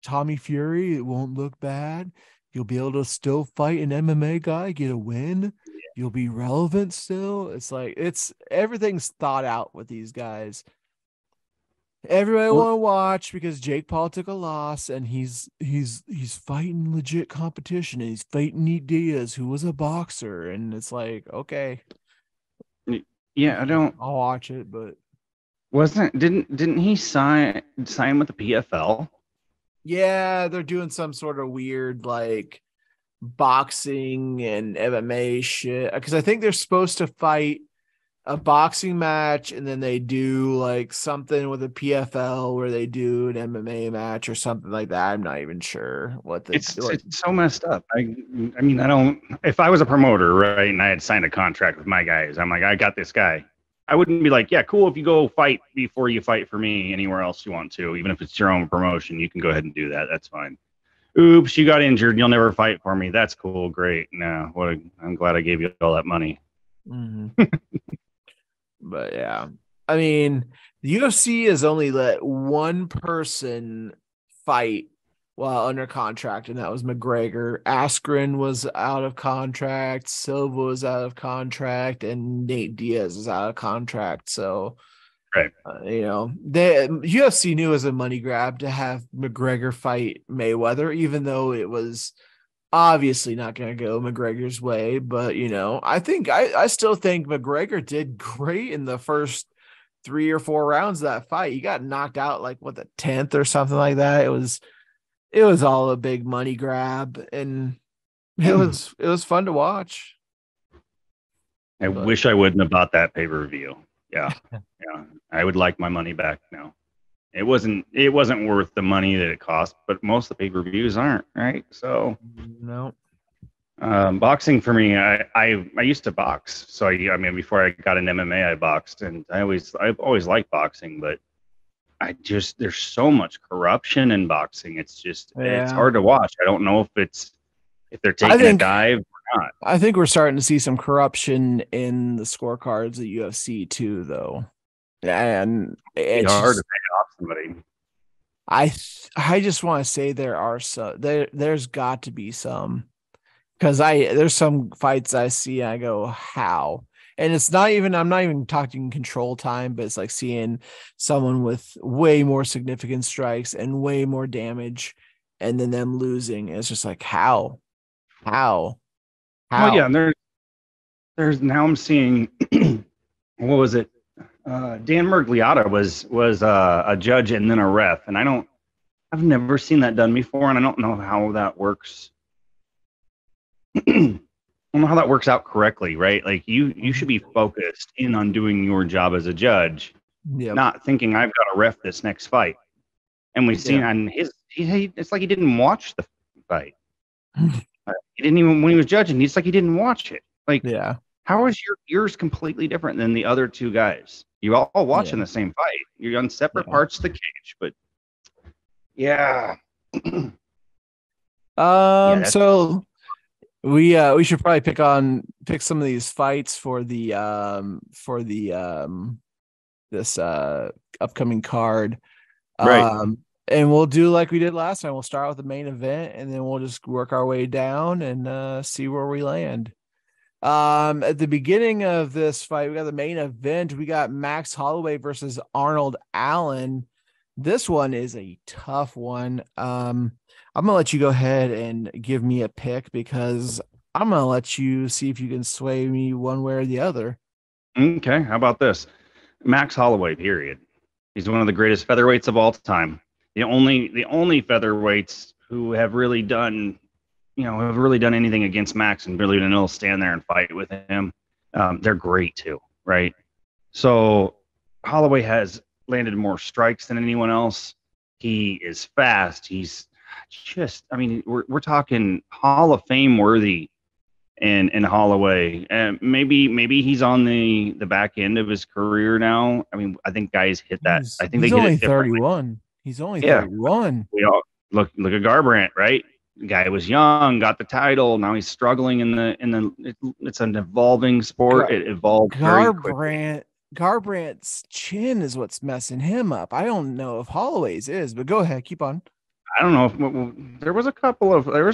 Tommy Fury, it won't look bad. You'll be able to still fight an MMA guy, get a win. You'll be relevant still." It's like everything's thought out with these guys. Everybody Well, want to watch because Jake Paul took a loss, and he's fighting legit competition, and he's fighting Nate Diaz, who was a boxer, and it's like, okay, yeah, I don't. I'll watch it, but Didn't he sign with the PFL? yeah, they're doing some sort of weird like boxing and MMA shit because I think they're supposed to fight a boxing match, and then they do like something with a PFL where they do an MMA match or something like that. I'm not even sure what the It's so messed up. I mean, I don't. If I was a promoter, right, and I had signed a contract with my guys, I'm like, I got this guy. I wouldn't be like, yeah, cool. If you go fight before you fight for me anywhere else you want to, even if it's your own promotion, you can go ahead and do that. That's fine. Oops, you got injured. You'll never fight for me. That's cool. Great. No, I'm glad I gave you all that money. Mhm. But yeah, I mean, the UFC has only let one person fight while under contract, and that was McGregor. Askren was out of contract, Silva was out of contract, and Nate Diaz is out of contract. So, Right. the UFC knew it was a money grab to have McGregor fight Mayweather, even though it was obviously not going to go McGregor's way. But I still think McGregor did great in the first 3 or 4 rounds of that fight. He got knocked out like the 10th or something like that. It was all a big money grab, and it was fun to watch. I But wish I wouldn't have bought that pay-per-view. Yeah. Yeah. I would like my money back now. It wasn't worth the money that it cost, but most of the pay-per-views aren't, right? So no. boxing for me, I used to box. So I mean, before I got an MMA, I boxed, and I've always liked boxing, but there's so much corruption in boxing. It's Yeah. hard to watch. I don't know if they're I taking a think dive or not. I think we're starting to see some corruption in the scorecards at UFC too, though. And It'd be it's hard to just pay off somebody. I just want to say there's got to be some, because there's some fights I see and I go, how? And I'm not even talking control time, but it's like seeing someone with way more significant strikes and way more damage, and then them losing. It's just like, how? How? Well, yeah, How? and there's now I'm seeing what was it? Dan Mergliotta was a judge and then a ref, and I've never seen that done before, and I don't know how that works. I don't know how that works out correctly, right? Like you should be focused in on doing your job as a judge, Yep. not thinking I've got to ref this next fight. And we've seen Yeah. on it's like he didn't watch the fight. He didn't even when he was judging. It's like he didn't watch it. Like, Yeah. how is yours completely different than the other two guys? You all watching Yeah. the same fight. You're on separate Yeah. parts of the cage, but yeah, yeah, that's So we should probably pick some of these fights for the this upcoming card. right. And we'll do like we did last time. We'll start with the main event, and then we'll just work our way down and see where we land. At the beginning of this fight, we got the main event. We got Max Holloway versus Arnold Allen. This one is a tough one. I'm gonna let you go ahead and give me a pick, because I'm gonna let you see if you can sway me one way or the other. Okay, how about this? Max Holloway, period. He's one of the greatest featherweights of all time. The only featherweights who have really done anything against Max and Billy Daniel stand there and fight with him. They're great too, right? So Holloway has landed more strikes than anyone else. He is fast. He's just, I mean, we're talking Hall of Fame worthy in Holloway. And maybe he's on the back end of his career now. I mean, I think guys hit that. I think they He's hit only it differently. 31. He's only Yeah, 31. we all look at Garbrandt, right? The guy was young, got the title. Now he's struggling it's an evolving sport. Gar- It evolved very quickly. Garbrandt's chin is what's messing him up. I don't know if Holloway's is, but go ahead, keep on. I don't know if there was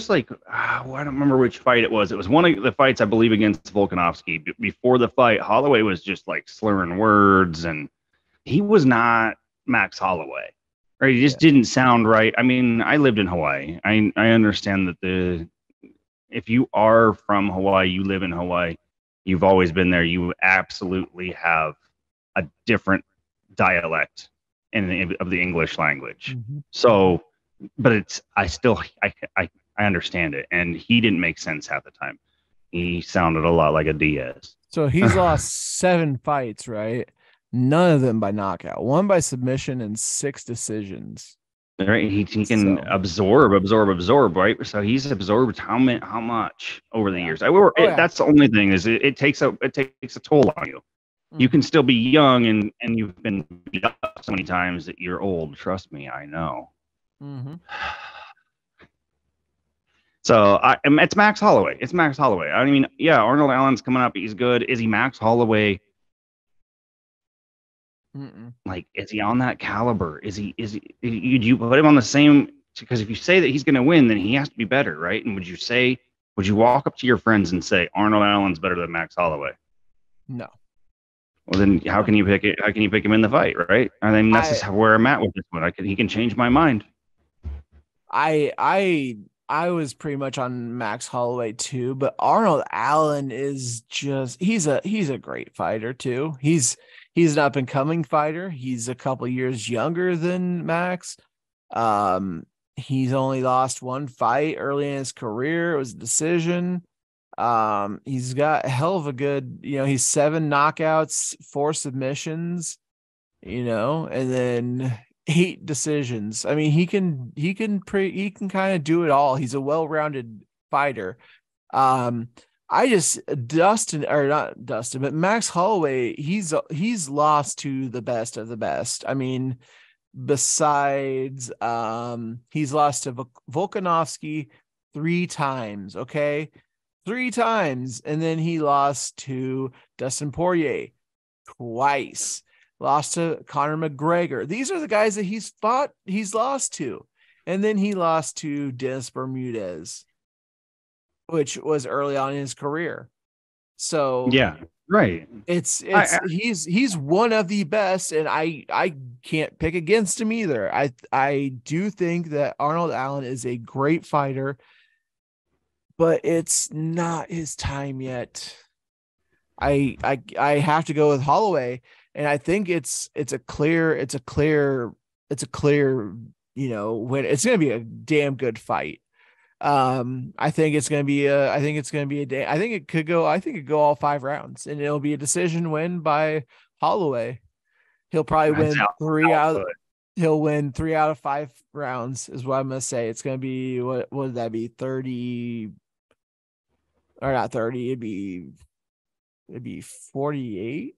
like I don't remember which fight it was. It was one of the fights I believe against Volkanovski. Before the fight, Holloway was just like slurring words, and he was not Max Holloway. Right? He just Yeah. didn't sound right. I mean, I lived in Hawaii. I understand that if you are from Hawaii, you live in Hawaii, you've always been there. You absolutely have a different dialect of the English language. Mm-hmm. So, but I understand it, and he didn't make sense half the time. He sounded a lot like a Diaz. So he's lost 7 fights, right? None of them by knockout, 1 by submission, and 6 decisions. Right, he can absorb, right? So he's absorbed how much over the years. That's the only thing is it takes a toll on you. You can still be young and you've been beat up so many times that you're old. Trust me, I know. Mm-hmm. So it's Max Holloway. It's Max Holloway. I mean, yeah, Arnold Allen's coming up. He's good. Is he Max Holloway? Like, is he on that caliber? Is he? You put him on the same? Because if you say that he's going to win, then he has to be better, right? And would you walk up to your friends and say Arnold Allen's better than Max Holloway? No. Well, then how can you pick it? How can you pick him in the fight, right? I mean, that's just where I'm at with this one. He can change my mind. I was pretty much on Max Holloway too, but Arnold Allen is just he's a great fighter too. He's an up and coming fighter. He's a couple years younger than Max. He's only lost 1 fight early in his career. It was a decision. He's got a hell of a good, he's 7 knockouts, 4 submissions, and then 8 decisions. I mean, he can kind of do it all. He's a well-rounded fighter. But Max Holloway, he's lost to the best of the best. I mean, besides, he's lost to Volkanovski 3 times. Okay. 3 times. And then he lost to Dustin Poirier twice. Lost to Conor McGregor. These are the guys that he's lost to. And then he lost to Dennis Bermudez, which was early on in his career. So yeah, right. He's one of the best, and I can't pick against him either. I do think that Arnold Allen is a great fighter, but it's not his time yet. I have to go with Holloway, and I think it's a clear win. It's going to be a damn good fight. I think it could go all 5 rounds, and it'll be a decision win by Holloway. He'll probably win 3 out. He'll win 3 out of 5 rounds is what I'm going to say. It's going to be, what would that be? 30 or not 30. It'd be 48,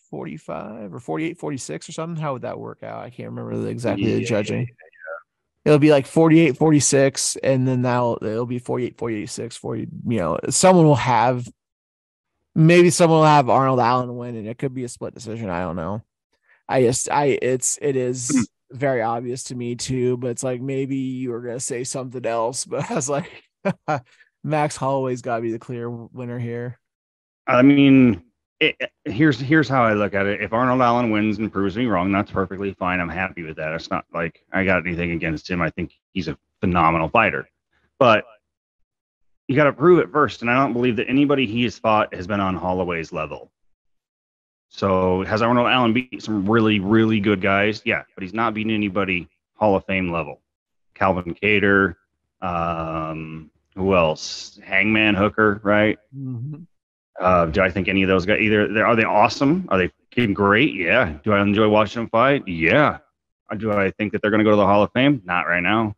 45 or 48, 46 or something. How would that work out? I can't remember the judging. Yeah. It'll be like 48, 46, and then it'll be 48, 46, 40. Someone will have Arnold Allen win, and it could be a split decision. I don't know. It is very obvious to me too, but it's like maybe you were gonna say something else, but I was like, Max Holloway's got to be the clear winner here. I mean, here's how I look at it. If Arnold Allen wins and proves me wrong, that's perfectly fine. I'm happy with that. It's not like I got anything against him. I think he's a phenomenal fighter, but you got to prove it first. And I don't believe that anybody he has fought has been on Holloway's level. So has Arnold Allen beat some really, really good guys? Yeah, but he's not beating anybody Hall of Fame level. Calvin Cater, who else? Hangman Hooker, right? Mm-hmm. Do I think any of those guys either are they awesome? Are they great? Yeah. Do I enjoy watching them fight? Yeah. Do I think that they're going to go to the Hall of Fame? Not right now.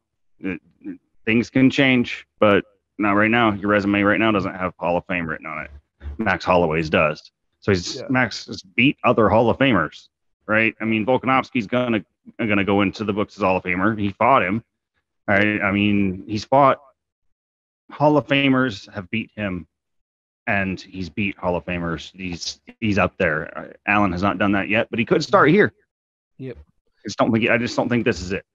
Things can change, but not right now. Your resume right now doesn't have Hall of Fame written on it. Max Holloway's does. So Yeah. Max has beat other Hall of Famers, right? I mean, Volkanovski's gonna go into the books as Hall of Famer. He fought him. Yep. Right? I mean, he's fought Hall of Famers have beat him, and he's beat Hall of Famers. He's up there. Allen has not done that yet, but he could start here. Yep. I just don't think this is it.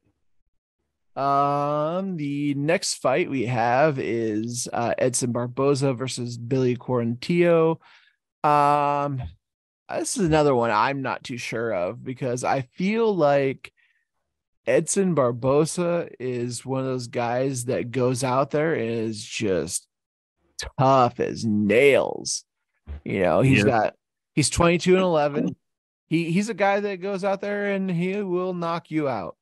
The next fight we have is Edson Barboza versus Billy Quarantillo. Um, this is another one I'm not too sure of because I feel like Edson Barboza is one of those guys that goes out there and is just tough as nails. You know, Yeah. he's 22-11. He's a guy that goes out there and he will knock you out.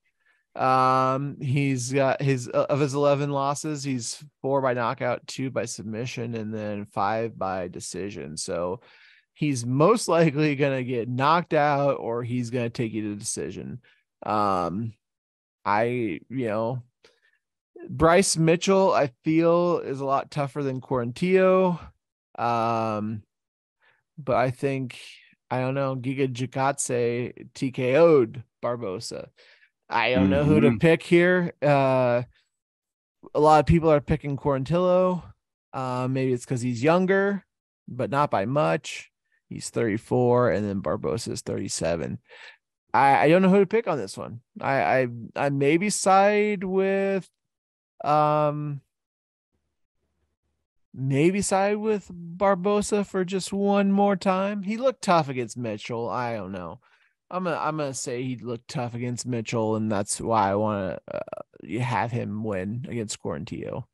He's got his of his 11 losses, he's 4 by knockout, 2 by submission, and then 5 by decision. So he's most likely gonna get knocked out or he's gonna take you to decision. I Bryce Mitchell, I feel, is a lot tougher than Quarantillo. Um, but I don't know, Giga Jikatse TKO'd Barbosa. I don't know who to Mm-hmm. pick here. A lot of people are picking Quarantillo. Maybe it's because he's younger, but not by much. He's 34, and then Barbosa is 37. I don't know who to pick on this one. I maybe side with um Barbosa for just one more time. He looked tough against Mitchell. I don't know. I'm gonna say he looked tough against Mitchell, and that's why I want to have him win against Quarantillo.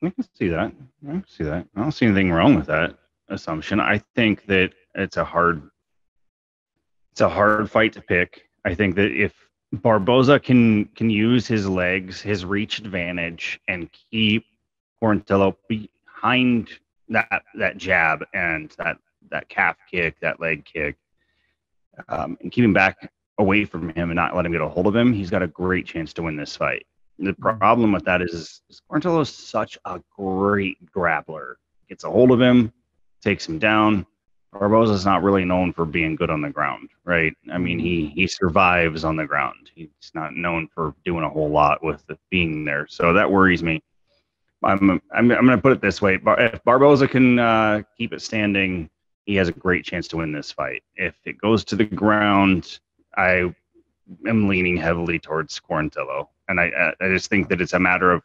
I can see that. I can see that. I don't see anything wrong with that assumption. I think that it's a hard fight to pick. I think that if Barboza can use his legs, his reach advantage, and keep Quarantillo behind that jab and that calf kick, that leg kick, and keep him back away from him and not let him get a hold of him, he's got a great chance to win this fight. The problem with that is Quarantillo is such a great grappler. Gets a hold of him, takes him down. Barboza's not really known for being good on the ground, right? I mean, he survives on the ground. He's not known for doing a whole lot with being there, so that worries me. I'm going to put it this way: if Barboza can keep it standing, he has a great chance to win this fight. If it goes to the ground, I am leaning heavily towards Quarantillo, and I just think that it's a matter of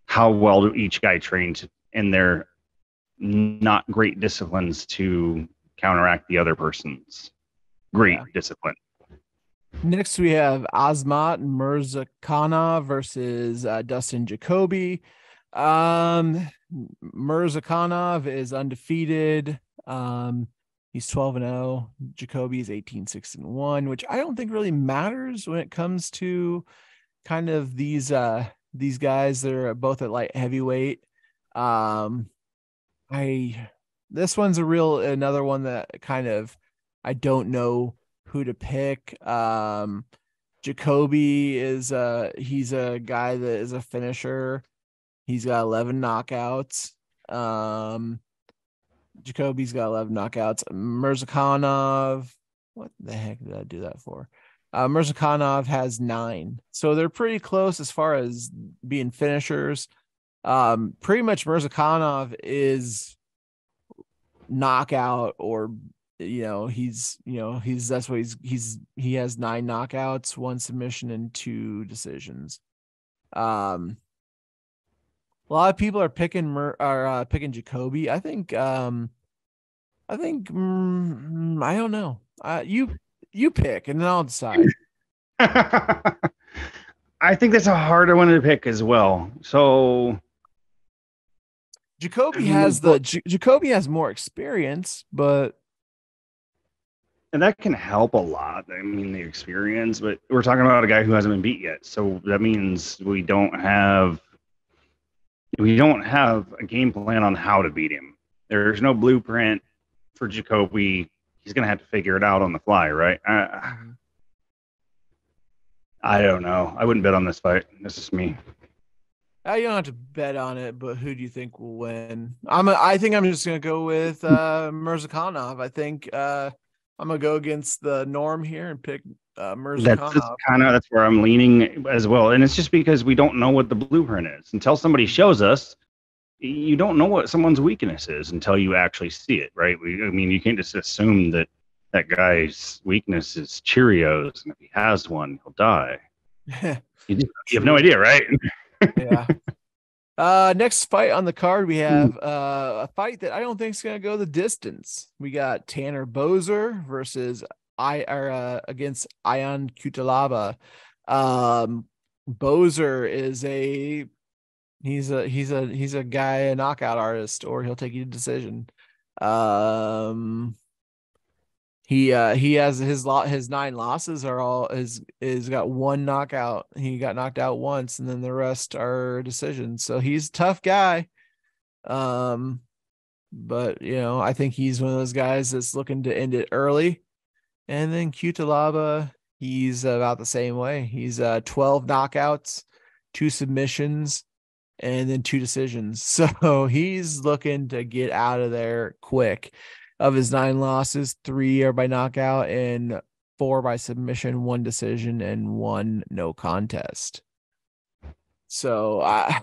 how well each guy trained in their not great disciplines to counteract the other person's great discipline. Next, we have Azmat Mirzakhanov versus Dustin Jacoby. Mirzakhanov is undefeated. He's 12-0. Jacoby is 18-6-1, which I don't think really matters when it comes to kind of these guys that are both at light heavyweight. This one's another one that kind of I don't know who to pick. Jacoby is he's a guy that is a finisher. He's got 11 knockouts. Jacoby's got 11 knockouts. Mirzakhanov, what the heck did I do that for? Mirzakhanov has 9. So they're pretty close as far as being finishers. Pretty much Mirzakhanov is knockout or he's that's what he has 9 knockouts, 1 submission, and 2 decisions. A lot of people are picking picking Jacoby. I think I don't know. You pick and then I'll decide. I think that's a harder one to pick as well. So Jacoby I mean, has more experience, but And that can help a lot. I mean, the experience, but we're talking about a guy who hasn't been beat yet. So that means we don't have a game plan on how to beat him. There's no blueprint for Jacoby. He's going to have to figure it out on the fly, right? Mhm. I don't know. I wouldn't bet on this fight. This is me. You don't have to bet on it, but who do you think will win? I think I'm just gonna go with Mirzakhanov. I think I'm gonna go against the norm here and pick Mirzakhanov. That's where I'm leaning as well. And it's just because we don't know what the blueprint is. Until somebody shows us, you don't know what someone's weakness is until you actually see it, right? I mean, you can't just assume that that guy's weakness is Cheerios, and if he has one, he'll die. You have no idea, right? Yeah. Next fight on the card, we have a fight that I don't think is gonna go the distance. We got Tanner Boser versus against Ion Kutalaba. Boser is he's a guy, a knockout artist, or he'll take you to decision. He has his 9 losses are all is got one knockout. He got knocked out once, and then the rest are decisions. So he's a tough guy. Um, but I think he's one of those guys that's looking to end it early. And then Cutelaba, he's about the same way. He's 12 knockouts, 2 submissions, and then 2 decisions. So he's looking to get out of there quick. Of his 9 losses, 3 are by knockout and 4 by submission, 1 decision, and 1 no contest. So I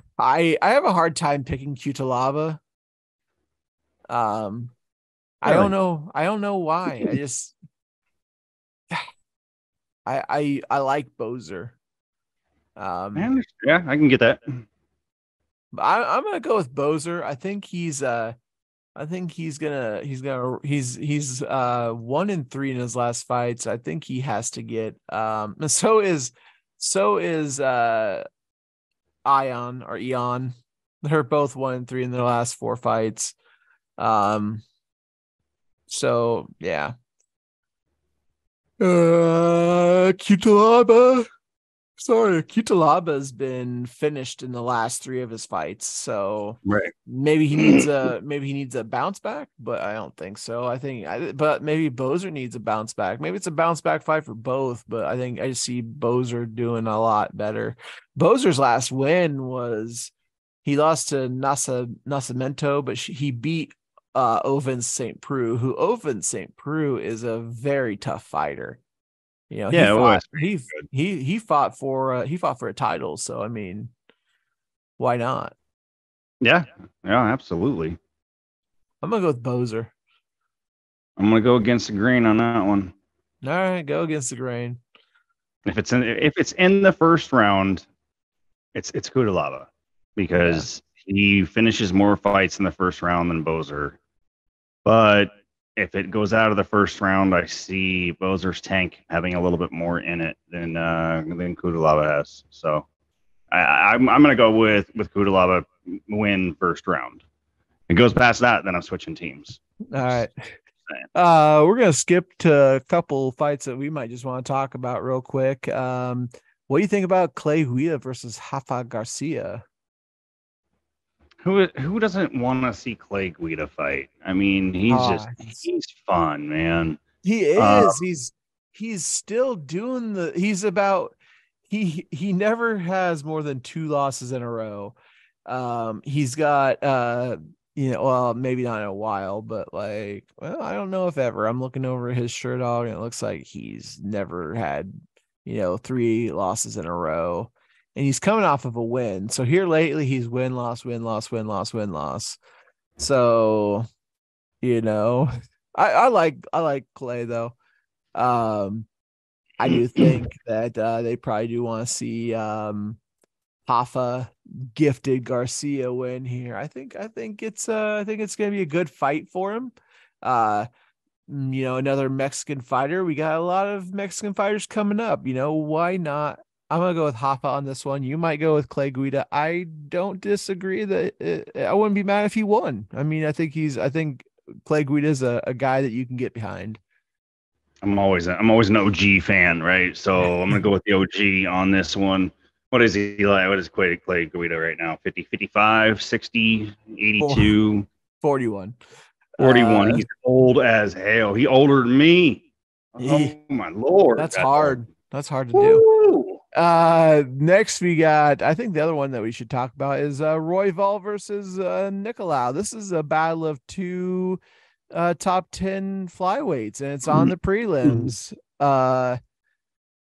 have a hard time picking Cutelaba. I don't know. I don't know why. I just I like Boser. Yeah, I can get that. I'm gonna go with Boser. I think he's 1-3 in his last fights. I think he has to get so is Ion or Eon. They're both 1-3 in their last 4 fights. So yeah. Cutelaba. Sorry, Cutelaba been finished in the last 3 of his fights, so right. Maybe he needs a bounce back, but I don't think so. But maybe Boser needs a bounce back. Maybe it's a bounce back fight for both, but I think I just see Boser doing a lot better. Boser's last win was he lost to Nascimento, but he beat Oven St. Preux, who Oven St. Preux is a very tough fighter. Yeah, he fought for a title, so I mean, why not? Yeah, absolutely. I'm gonna go with Boser. I'm gonna go against the grain on that one. All right, go against the grain. If it's in the first round, it's Cutelaba because he finishes more fights in the first round than Boser. But if it goes out of the first round, I see Boser's tank having a little bit more in it than Cutelaba has. So I'm gonna go with Cutelaba win first round. It goes past that, then I'm switching teams. All right. We're gonna skip to a couple fights that we might just want to talk about real quick. What do you think about Clay Guida versus Rafa Garcia? Who doesn't want to see Clay Guida fight? I mean, he's fun, man. He is. He's still doing he never has more than 2 losses in a row. He's got well, maybe not in a while, but I don't know if ever. I'm looking over his shirt dog, and it looks like he's never had 3 losses in a row, and he's coming off of a win. So here lately, he's win loss win loss win loss win loss. So I like Clay though. I do think that they probably do want to see Hoffa gifted Garcia win here. I think it's gonna be a good fight for him. Another Mexican fighter. We got a lot of Mexican fighters coming up. Why not? I'm gonna go with Hoffa on this one. You might go with Clay Guida. I don't disagree that I wouldn't be mad if he won. I mean, I think Clay Guida is a guy that you can get behind. I'm always an OG fan, right? So I'm gonna go with the OG on this one. What is he like? What is Clay Guida right now? 50, 55, 60, Four, 82, 41. 41. He's old as hell. He older than me. Eh, Oh my lord, that's that's old. hard. That's hard to do. Woo! Next we got, I think the other one that we should talk about is Royval versus Nicolau. This is a battle of two top 10 flyweights, and it's on the prelims.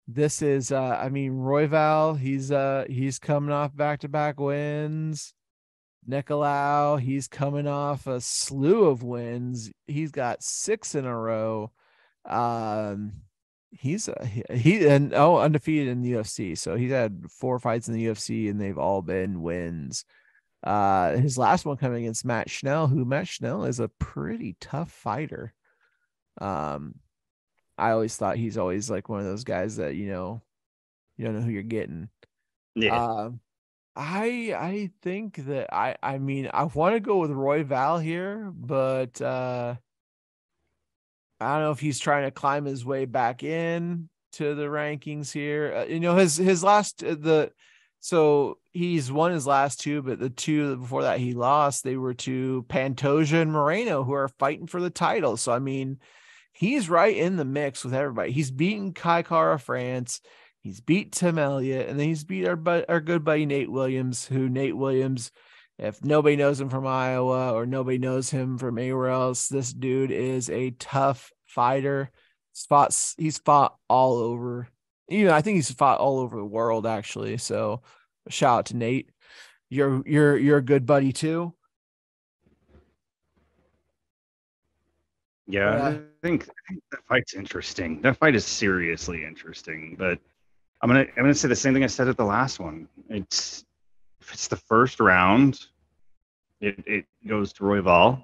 This is I mean, Royval, he's coming off back-to-back wins. Nicolau, he's coming off a slew of wins. He's got 6 in a row. Um, he and undefeated in the UFC. So he's had 4 fights in the UFC, and they've all been wins. His last one coming against Matt Schnell, who Matt Schnell is a pretty tough fighter. Um, I always thought he's always like one of those guys that you don't know who you're getting. Yeah. Um, I think that I mean I want to go with Roy Val here, but I don't know if he's trying to climb his way back in to the rankings here. His last the so he's won his last two, but the two before that he lost, they were to Pantoja and Moreno, who are fighting for the title. So I mean, he's right in the mix with everybody. He's beaten Kai Kara France, he's beat Tim Elliott, and then he's beat our good buddy Nate Williams, if nobody knows him from Iowa or nobody knows him from anywhere else, this dude is a tough fighter. He's fought all over. I think he's fought all over the world actually. So shout out to Nate. You're a good buddy too. Yeah, Uh, I think that fight's interesting. That fight is seriously interesting. But I'm gonna say the same thing I said at the last one. If it's the first round, it goes to Royval.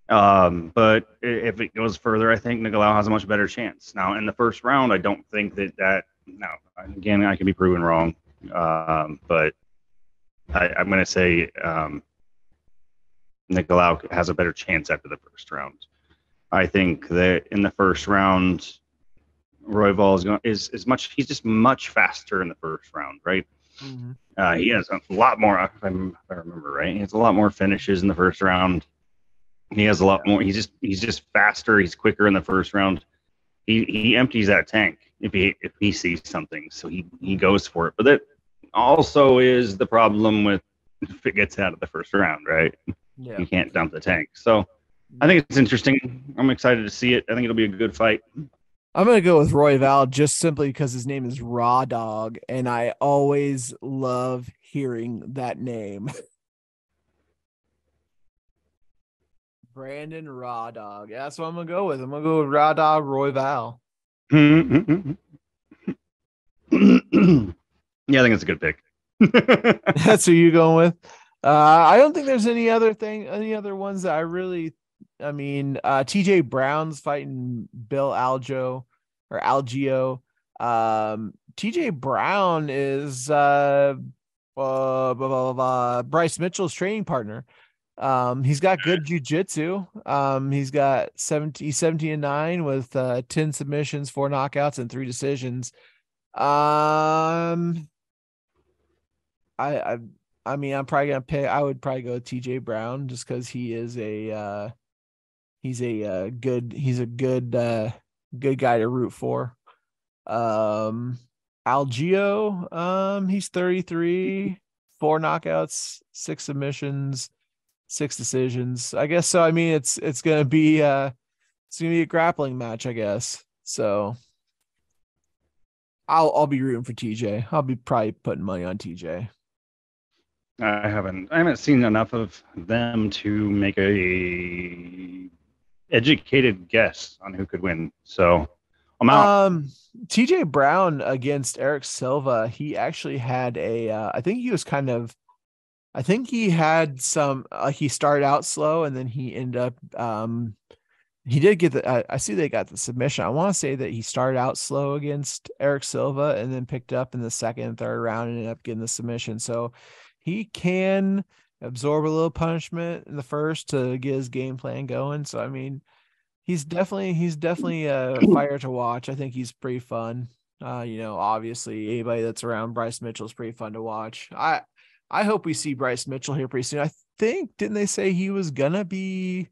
But if it goes further, I think Nicolau has a much better chance. Now, in the first round, I don't think that. No, again, I can be proven wrong. But I'm going to say Nicolau has a better chance after the first round. I think that in the first round, Royval is much. He's just much faster in the first round, right? mm-hmm. He has a lot more. If I remember right, he has a lot more finishes in the first round. He has a lot more. He's just faster. He's quicker in the first round. He empties that tank if he sees something, so he goes for it. But that also is the problem with if it gets out of the first round, right? Yeah. You can't dump the tank. So I think it's interesting. I'm excited to see it. I think it'll be a good fight. I'm gonna go with Roy Val just simply because his name is Raw Dog, and I always love hearing that name. Brandon Raw Dog. Yeah, that's what I'm gonna go with. I'm gonna go with Raw Dog Roy Val. Yeah, I think it's a good pick. That's who you going with. I don't think there's any other ones that I mean, TJ Brown's fighting Bill Algio. TJ Brown is blah, blah, blah, Bryce Mitchell's training partner. He's got good jujitsu. He's 17-9 with 10 submissions, 4 knockouts, and 3 decisions. I I mean, I would probably go with TJ Brown just because he's a good guy to root for. Algio, he's 33, 4 knockouts, 6 submissions, 6 decisions. I guess so. I mean, it's gonna be a grappling match, I guess. So I'll be rooting for TJ. I'll be probably putting money on TJ. I haven't seen enough of them to make a educated guess on who could win. So I'm out. TJ Brown against Eric Silva, he actually had I think he had some he started out slow and then he ended up he did get I see they got the submission. I want to say that he started out slow against Eric Silva and then picked up in the second and third round and ended up getting the submission. So he can absorb a little punishment in the first to get his game plan going. So I mean, he's definitely a fighter to watch. I think he's pretty fun. Obviously anybody that's around Bryce Mitchell is pretty fun to watch. I hope we see Bryce Mitchell here pretty soon. I think didn't they say he was gonna be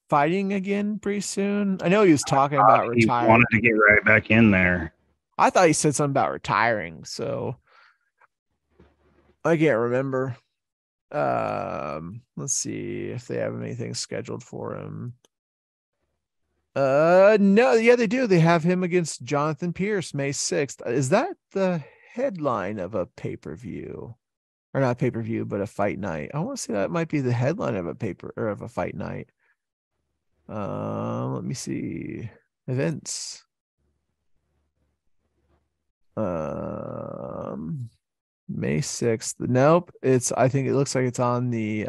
fighting again pretty soon? I know he was talking about He retiring. wanted to get right back in there. I thought he said something about retiring, so I can't remember. Let's see if they have anything scheduled for him. No, yeah, they do. They have him against Jonathan Pierce May 6th. Is that the headline of a pay-per-view? Or not pay-per-view, but a fight night. I want to say that might be the headline of a paper or of a fight night. Let me see. Events. May 6th. Nope. I think it looks like it's on the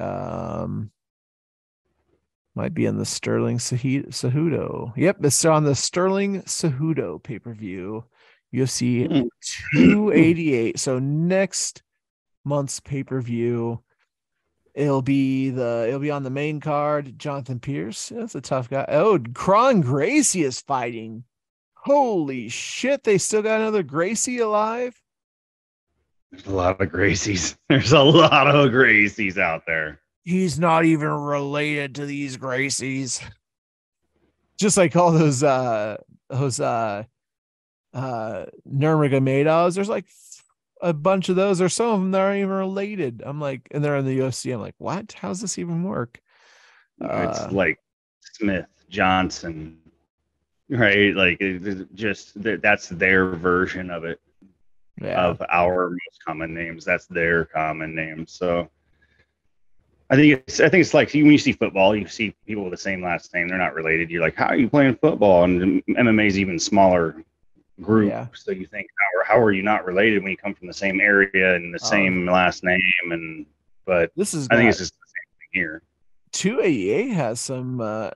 might be on the Sterling Cejudo. Yep, it's on the Sterling Cejudo pay-per-view. UFC 288. So next month's pay-per-view, it'll be on the main card. Jonathan Pierce. That's a tough guy. Oh, Kron Gracie is fighting. Holy shit, they still got another Gracie alive? There's a lot of Gracies. There's a lot of Gracies out there. He's not even related to these Gracies. Just like all those Nurmagomedovs, there's like a bunch of those, or some of them that aren't even related. I'm like, and they're in the UFC. I'm like, what? How's this even work? It's like Smith, Johnson, right? Like that's their version of it. Yeah. Of our most common names, that's their common name. So I think it's like when you see football, you see people with the same last name. They're not related. You're like, how are you playing football? And MMA is even smaller group. Yeah. So you think, how are you not related when you come from the same area and the same last name? But I think it's just the same thing here. 288 has some. I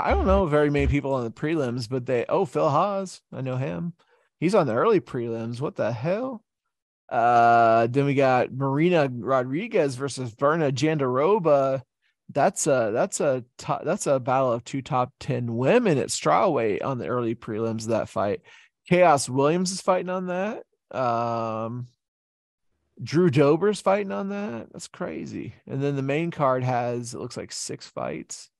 don't know very many people on the prelims, but Phil Haas, I know him. He's on the early prelims. What the hell? Then we got Marina Rodriguez versus Verna Jandiroba. That's a battle of two top 10 women at strawweight on the early prelims of that fight. Chaos Williams is fighting on that. Drew Dober's fighting on that. That's crazy. And then the main card has, it looks like 5 fights.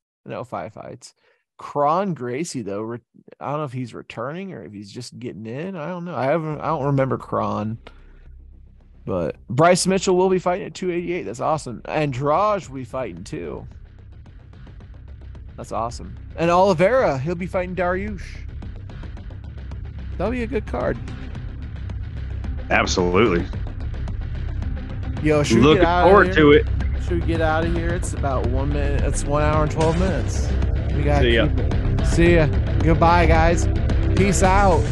Kron Gracie, though, I don't know if he's returning or if he's just getting in. I don't know. I don't remember Kron. But Bryce Mitchell will be fighting at 288. That's awesome. Andrade will be fighting too. That's awesome. And Oliveira, he'll be fighting Dariush. That'll be a good card. Absolutely. Yo, looking forward to it. Should we get out of here? It's about 1 minute. It's 1 hour and 12 minutes. We got See ya. See ya. Goodbye, guys. Peace out.